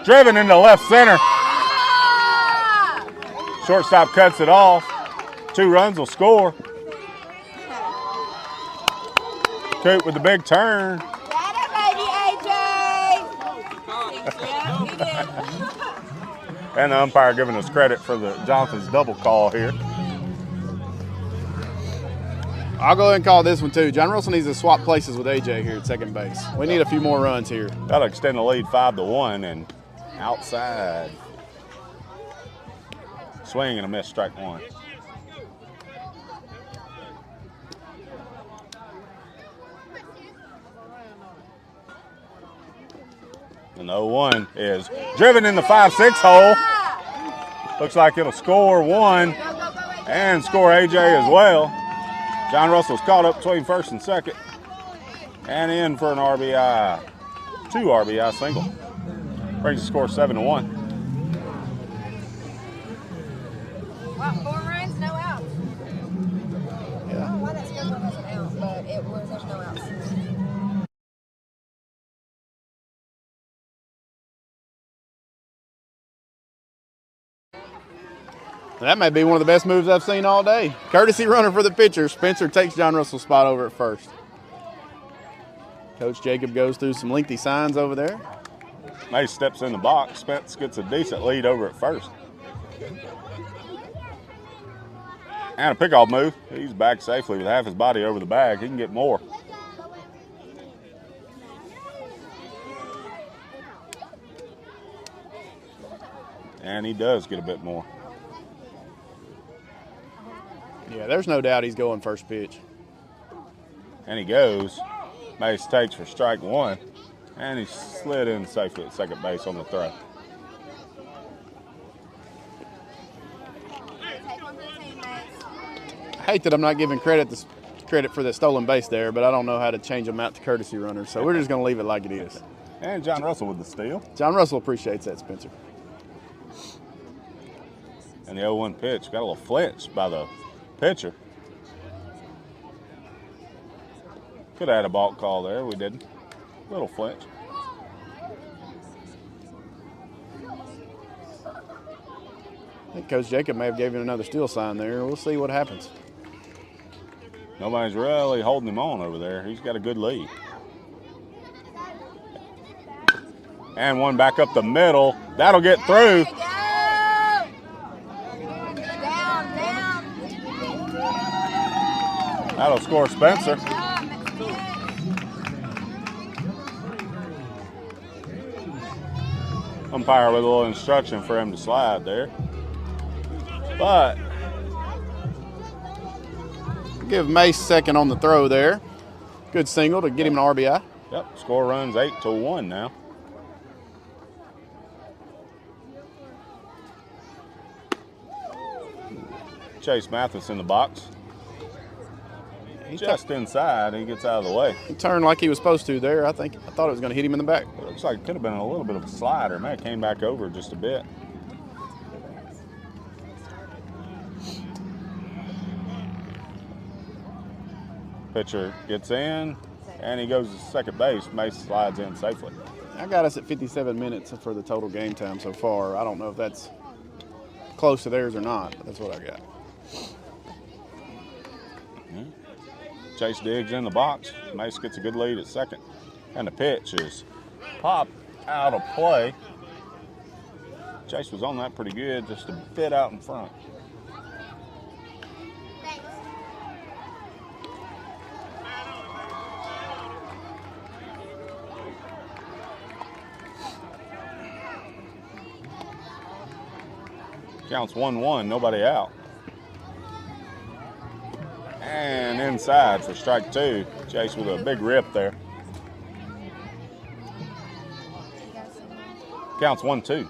driven into left center. Shortstop cuts it off. 2 runs will score. Coop with the big turn. That baby, AJ. Yeah, he did. And the umpire giving us credit for the Johnson's double call here. I'll go ahead and call this one too. John Russell needs to swap places with AJ here at second base. We need a few more runs here. That'll extend the lead 5-1 and outside. Swing and a miss, strike one. And the 0-1 is driven in the 5-6 hole. Looks like it'll score 1 and score AJ as well. John Russell's caught up between first and second and in for an RBI, 2 RBI single. Brings the score 7-1. Wow, 4 runs, no outs. I don't know why that score wasn't out, but it was, there's no outs. That may be one of the best moves I've seen all day. Courtesy runner for the pitcher. Spencer takes John Russell's spot over at first. Coach Jacob goes through some lengthy signs over there. Mace steps in the box. Spence gets a decent lead over at first. And a pickoff move. He's back safely with half his body over the bag. He can get more. And he does get a bit more. Yeah, there's no doubt he's going first pitch. And he goes. Mace takes for strike 1. And he slid in safely at second base on the throw. I hate that I'm not giving credit for the stolen base there, but I don't know how to change them out to courtesy runners, so we're just going to leave it like it is. And John Russell with the steal. John Russell appreciates that, Spencer. And the 0-1 pitch got a little flinch by the pitcher. Could have had a balk call there. We didn't. Little flinch. I think Coach Jacob may have given another steal sign there. We'll see what happens. Nobody's really holding him on over there. He's got a good lead. And one back up the middle. That'll get through. That'll score Spencer. Umpire with a little instruction for him to slide there. But give Mace second on the throw there. Good single to get him an RBI. Yep, score runs 8-1 now. Chase Mathis in the box. Just inside, he gets out of the way. He turned like he was supposed to there. I thought it was going to hit him in the back. It looks like it could have been a little bit of a slider. Man, it came back over just a bit. Pitcher gets in, and he goes to second base. Mace slides in safely. I got us at 57 minutes for the total game time so far. I don't know if that's close to theirs or not, but that's what I got. Chase Diggs in the box. Mace gets a good lead at second. And the pitch is popped out of play. Chase was on that pretty good, just a bit out in front. Counts 1-1, nobody out. And inside for strike 2. Chase with a big rip there. Counts 1-2.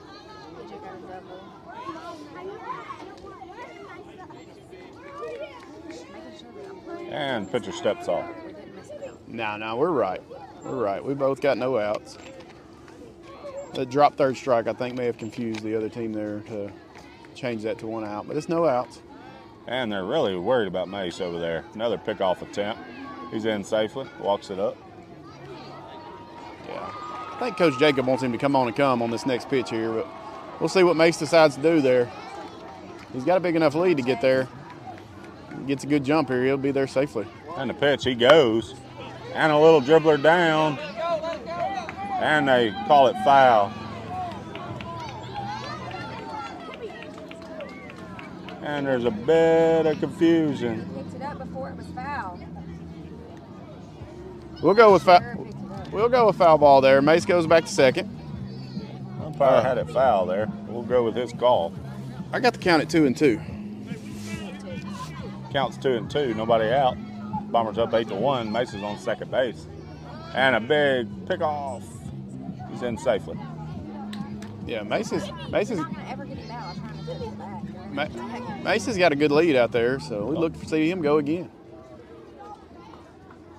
And pitcher steps off. No, we're right. We're right. We both got no outs. The drop third strike, I think, may have confused the other team there to change that to 1 out, but it's no outs. And they're really worried about Mace over there. Another pickoff attempt. He's in safely, walks it up. Yeah. I think Coach Jacob wants him to come on this next pitch here, but we'll see what Mace decides to do there. He's got a big enough lead to get there. Gets a good jump here, he'll be there safely. And the pitch, he goes. And a little dribbler down. And they call it foul. And there's a bit of confusion. Picked it up before it was foul. We'll go with foul ball there. Mace goes back to second. Umpire had it foul there. We'll go with his call. I got the count at 2-2. Counts 2-2, nobody out. Bombers up 8-1. Mace is on second base. And a big pickoff. He's in safely. Yeah, Mace's I'm not gonna ever get him out. I'm trying to put him back. Mace's got a good lead out there, so we look to see him go again.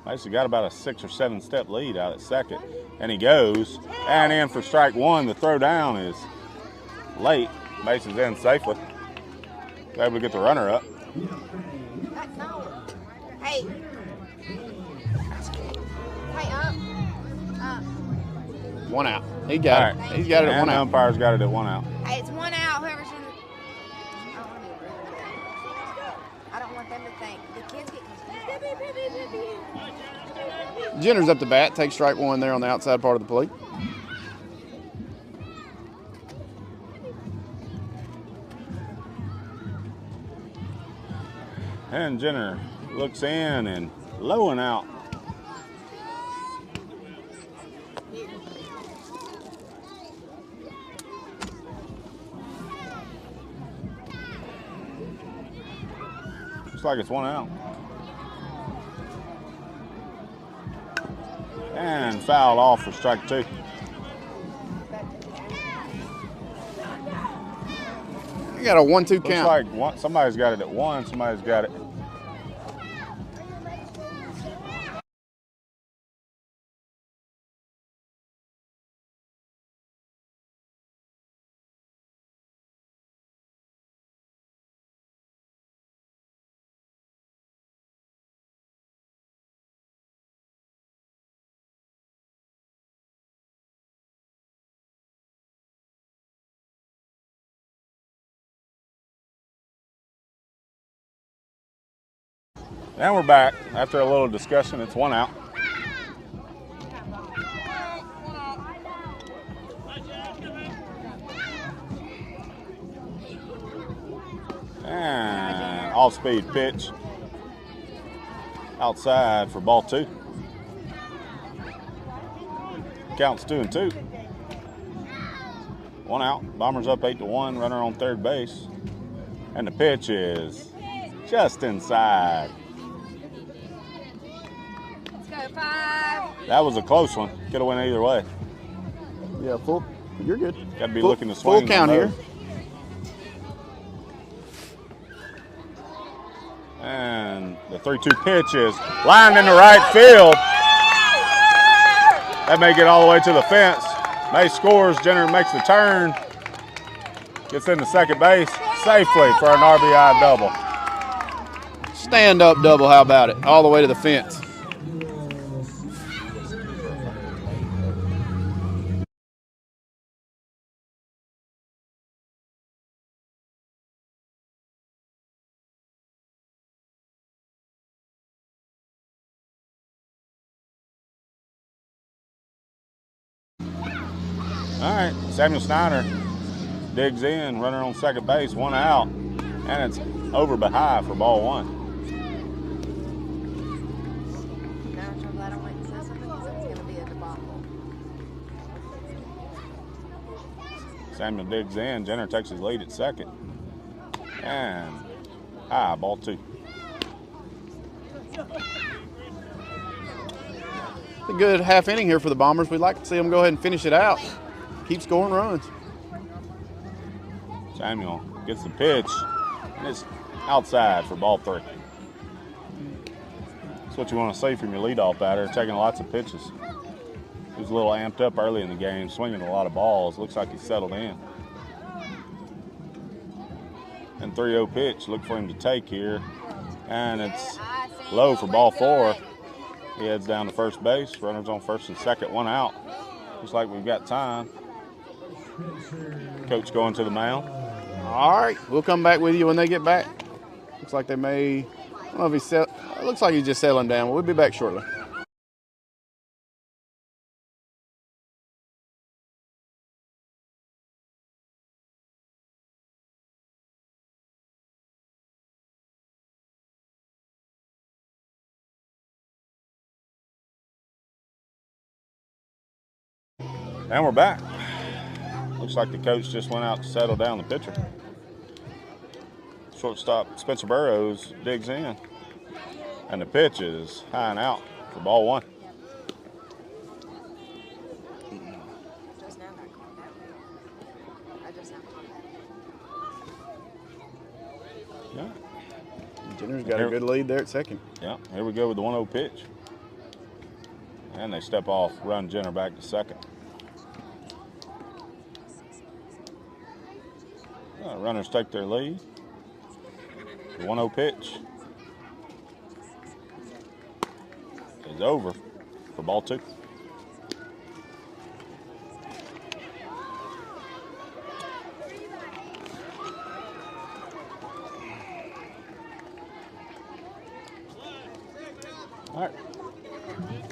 Mace got about a 6 or 7 step lead out at second. And he goes, and in for strike one. The throw down is late. Mace is in safely. Able to get the runner up. No. Hey. Hey, up. 1 out. He got it. He's got it at 1 And the out. umpire's got it at 1 out. Hey, it's 1 out. Whoever's in. I don't want them to think the kids get confused. Jenner's up to bat. Takes strike one there on the outside part of the plate. And Jenner looks in and low and out. Looks like it's 1 out. And fouled off for strike 2. You got a 1-2 Looks count. like somebody's got it at 1, somebody's got it. And we're back. After a little discussion, it's 1 out. And off-speed pitch. Outside for ball 2. Counts 2-2. 1 out. Bombers up 8-1. Runner on third base. And the pitch is just inside. Let's go 5. That was a close one. Could have went either way. Yeah, full. You're good. Got to be Full- looking to swing. full count on here. those. And the 3-2 pitch is lined into right field. That may get all the way to the fence. May scores. Jenner makes the turn. Gets into second base safely for an RBI double. Stand-up double, how about it? All the way to the fence. All right, Samuel Snyder digs in, runner on second base, 1 out, and it's over behind for ball 1. No, I'm so glad I went and said something because it's going to be a debacle. Samuel digs in, Jenner takes his lead at second, and ball 2. A good half inning here for the Bombers. We'd like to see them go ahead and finish it out. Keep scoring runs. Samuel gets the pitch, and it's outside for ball 3. That's what you want to see from your leadoff batter, taking lots of pitches. He was a little amped up early in the game, swinging a lot of balls. Looks like he's settled in. And 3-0 pitch, look for him to take here. And it's low for ball 4. He heads down to first base. Runners on first and second, 1 out. Looks like we've got time. Coach going to the mound. All right, we'll come back with you when they get back. Looks like they may, I don't know if he's it looks like he's just settling down. We'll be back shortly. And we're back. Looks like the coach just went out to settle down the pitcher. Shortstop Spencer Burrows digs in. And the pitch is high and out for ball 1. got a good lead there at second. Yeah, here we go with the 1-0 pitch. And they step off, run Jenner back to second. Runners take their lead. The 1-0 pitch is over for ball 2. All right.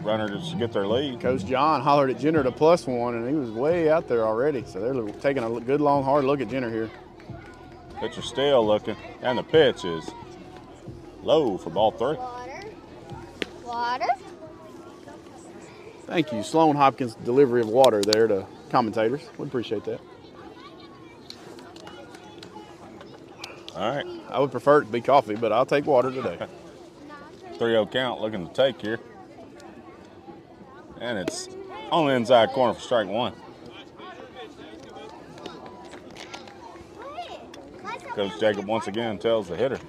Runners get their lead. Coach John hollered at Jenner to +1, and he was way out there already. So they're taking a good, long, hard look at Jenner here. Pitcher still looking, and the pitch is low for ball 3. Water. Thank you, Sloan Hopkins delivery of water there to commentators. We appreciate that. All right. I would prefer it to be coffee, but I'll take water today. 3-0 count looking to take here. And it's on the inside corner for strike 1. Coach Jacob once again tells the hitter,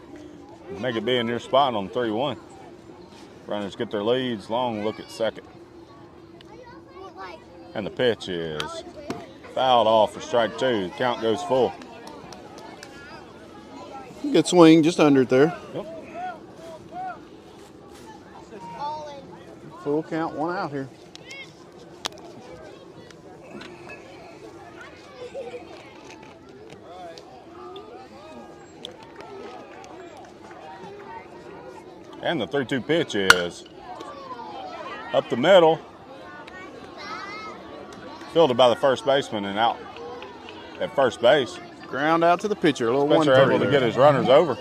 make it be in your spot on 3-1. Runners get their leads, long look at second. And the pitch is fouled off for strike 2. Count goes full. Good swing, just under it there. Yep. Full count, 1 out here. And the 3-2 pitch is up the middle. Fielded by the first baseman and out at first base. Ground out to the pitcher, a little Spencer 1-3 able to there. get his runners over.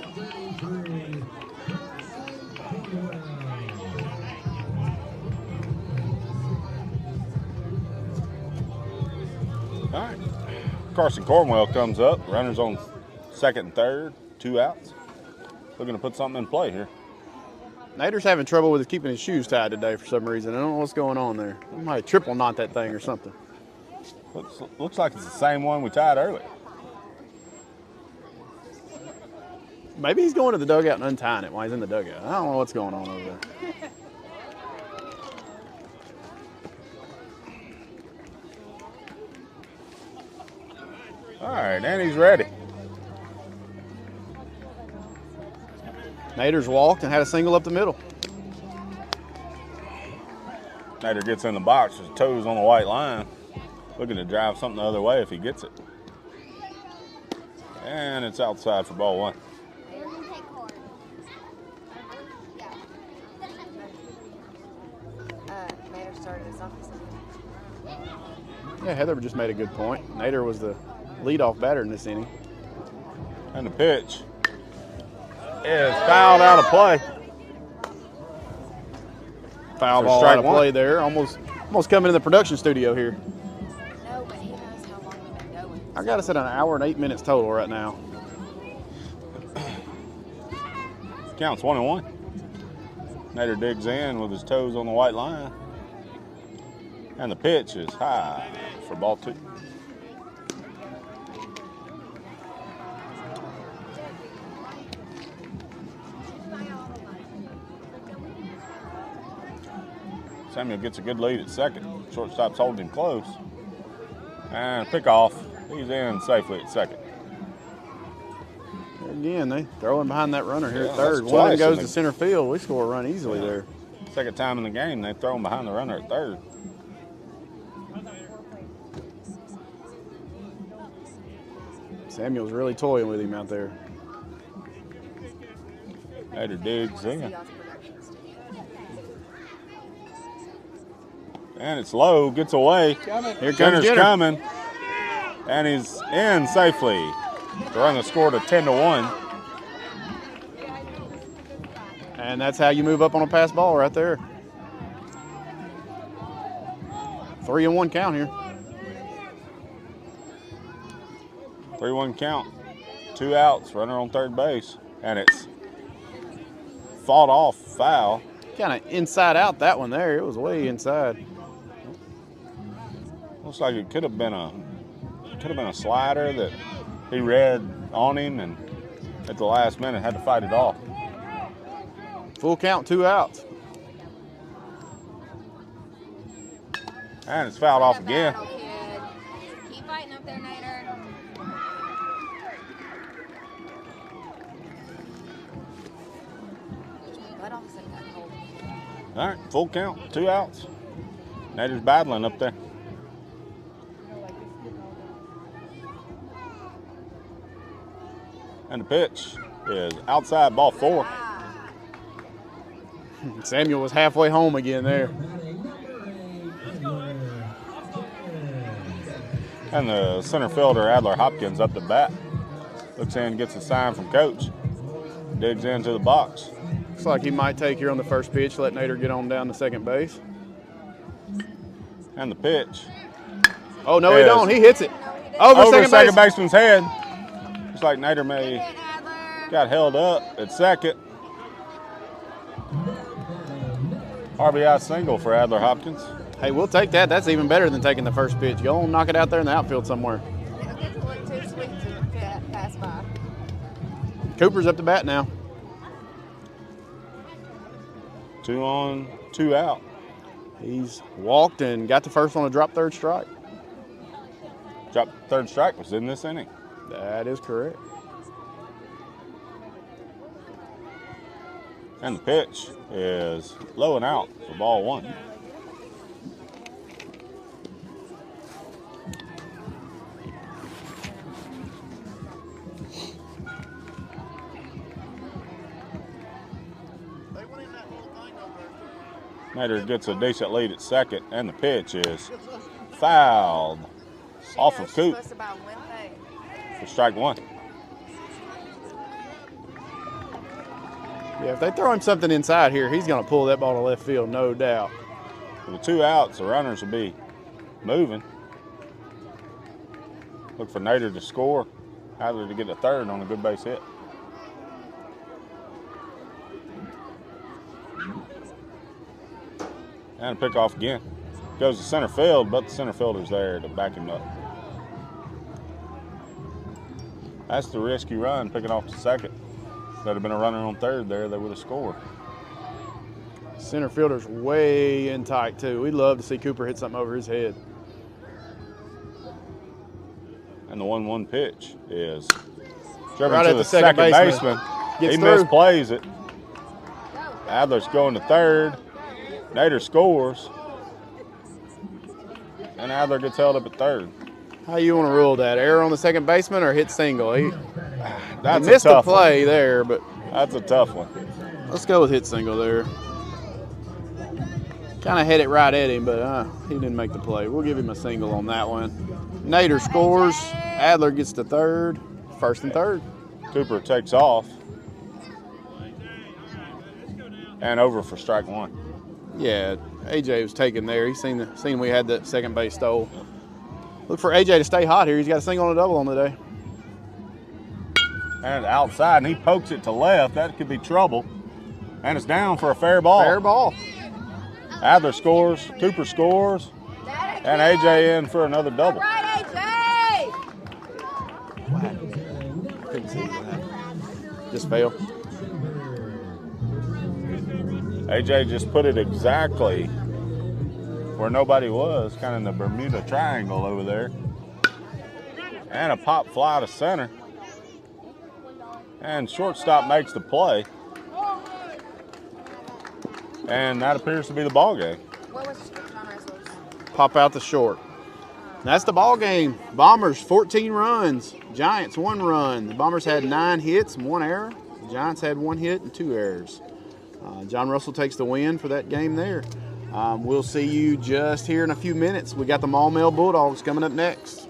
All right. Carson Cornwell comes up. Runners on second and third, 2 outs. Looking to put something in play here. Nader's having trouble with keeping his shoes tied today for some reason. I don't know what's going on there. He might triple knot that thing or something. Looks like it's the same one we tied earlier. Maybe he's going to the dugout and untying it while he's in the dugout. I don't know what's going on over there. All right, and he's ready. Nader's walked and had a single up the middle. Nader gets in the box, his toes on the white line. Looking to drive something the other way if he gets it. And it's outside for ball 1. Nader started us off with something. Yeah, Heather just made a good point. Nader was the leadoff batter in this inning. And the pitch is fouled out of play. Foul For ball strike out of 1. play there. Almost coming in the production studio here. No, but he knows how long we've been going. I got us at 1 hour and 8 minutes total right now. Counts 1-1. Nader digs in with his toes on the white line. And the pitch is high for ball 2. Samuel gets a good lead at second. Shortstop's holding him close. And pickoff. He's in safely at second. Again, they throwing behind that runner here Yeah, at third. that's One of them twice goes in to the- center field. We score a run easily Yeah. there. Second time in the game, they throw him behind the runner at third. Samuel's really toying with him out there. Nader digs in. Y'all's production studio. And it's low, gets away. Here comes Jenner's Jenner. coming. And he's in safely. The run has scored a 10-1. And that's how you move up on a pass ball right there. 3-1 count here. 3-1 count. 2 outs, runner on third base. And it's fought off, foul. Kind of inside out that one there. It was way inside. Looks like it could have been a slider that he read on him and at the last minute had to fight it off. Full count, 2 outs. And it's fouled off again. Battle, kid. Keep fighting up there, Nader. Butt off in that hole. All right, full count, 2 outs. Nader's battling up there. And the pitch is outside, ball 4. Samuel was halfway home again there. And the center fielder, Adler Hopkins, up to bat. Looks in, gets a sign from coach. Digs into the box. Looks like he might take here on the first pitch, let Nader get on down to second base. And the pitch. Oh, no, he Yes. don't. He hits it. Over Over second base. baseman's head. Looks like Nader may Adler. got held up at second. RBI single for Adler Hopkins. Hey, we'll take that. That's even better than taking the first pitch. Go on, knock it out there in the outfield somewhere. It'll get to look too sweet to pass by. Cooper's up to bat now. 2 on, 2 out. He's walked and got the first on a drop third strike. Drop third strike was in this inning. That is correct. And the pitch is low and out for ball 1. Nader gets a decent lead at second, and the pitch is fouled off of Coop Supposed to buy one thing. for strike 1. Yeah, if they throw him something inside here, he's going to pull that ball to left field, no doubt. With the 2 outs, the runners will be moving. Look for Nader to score. Adler to get a third on a good base hit. And a pick off again. Goes to center field, but the center fielder's there to back him up. That's the risky run, picking off to second. If there'd have been a runner on third there, they would have scored. Center fielder's way in tight, too. We'd love to see Cooper hit something over his head. And the 1-1 pitch is driven Right to at the the second second baseman. baseman. Gets He through. misplays it. Adler's going to third. Nader scores. And Adler gets held up at third. How you want to rule that? Error on the second baseman or hit single? He That's missed a a tough play there, but one. That's a tough one. let's go with hit single there. Kind of hit it right at him, but he didn't make the play. We'll give him a single on that one. Nader scores. Adler gets to third. First and third. Cooper takes off. And over for strike 1. Yeah, AJ was taken there. He seen we had the second base stole. Look for AJ to stay hot here. He's got a single and a double on the day. And outside, and he pokes it to left. That could be trouble. And it's down for a fair ball. Fair ball. Adler scores. Cooper scores. And AJ in for another double. Right, AJ! Couldn't see what happened. Just fail. AJ just put it exactly where nobody was, kind of in the Bermuda Triangle over there. And a pop fly to center. And shortstop makes the play. And that appears to be the ball game. What was John Russell's? Pop out the short. That's the ball game. Bombers 14 runs. Giants 1 run. The Bombers had 9 hits and 1 error. The Giants had 1 hit and 2 errors. John Russell takes the win for that game there. We'll see you just here in a few minutes. We got the Maumelle Bulldogs coming up next.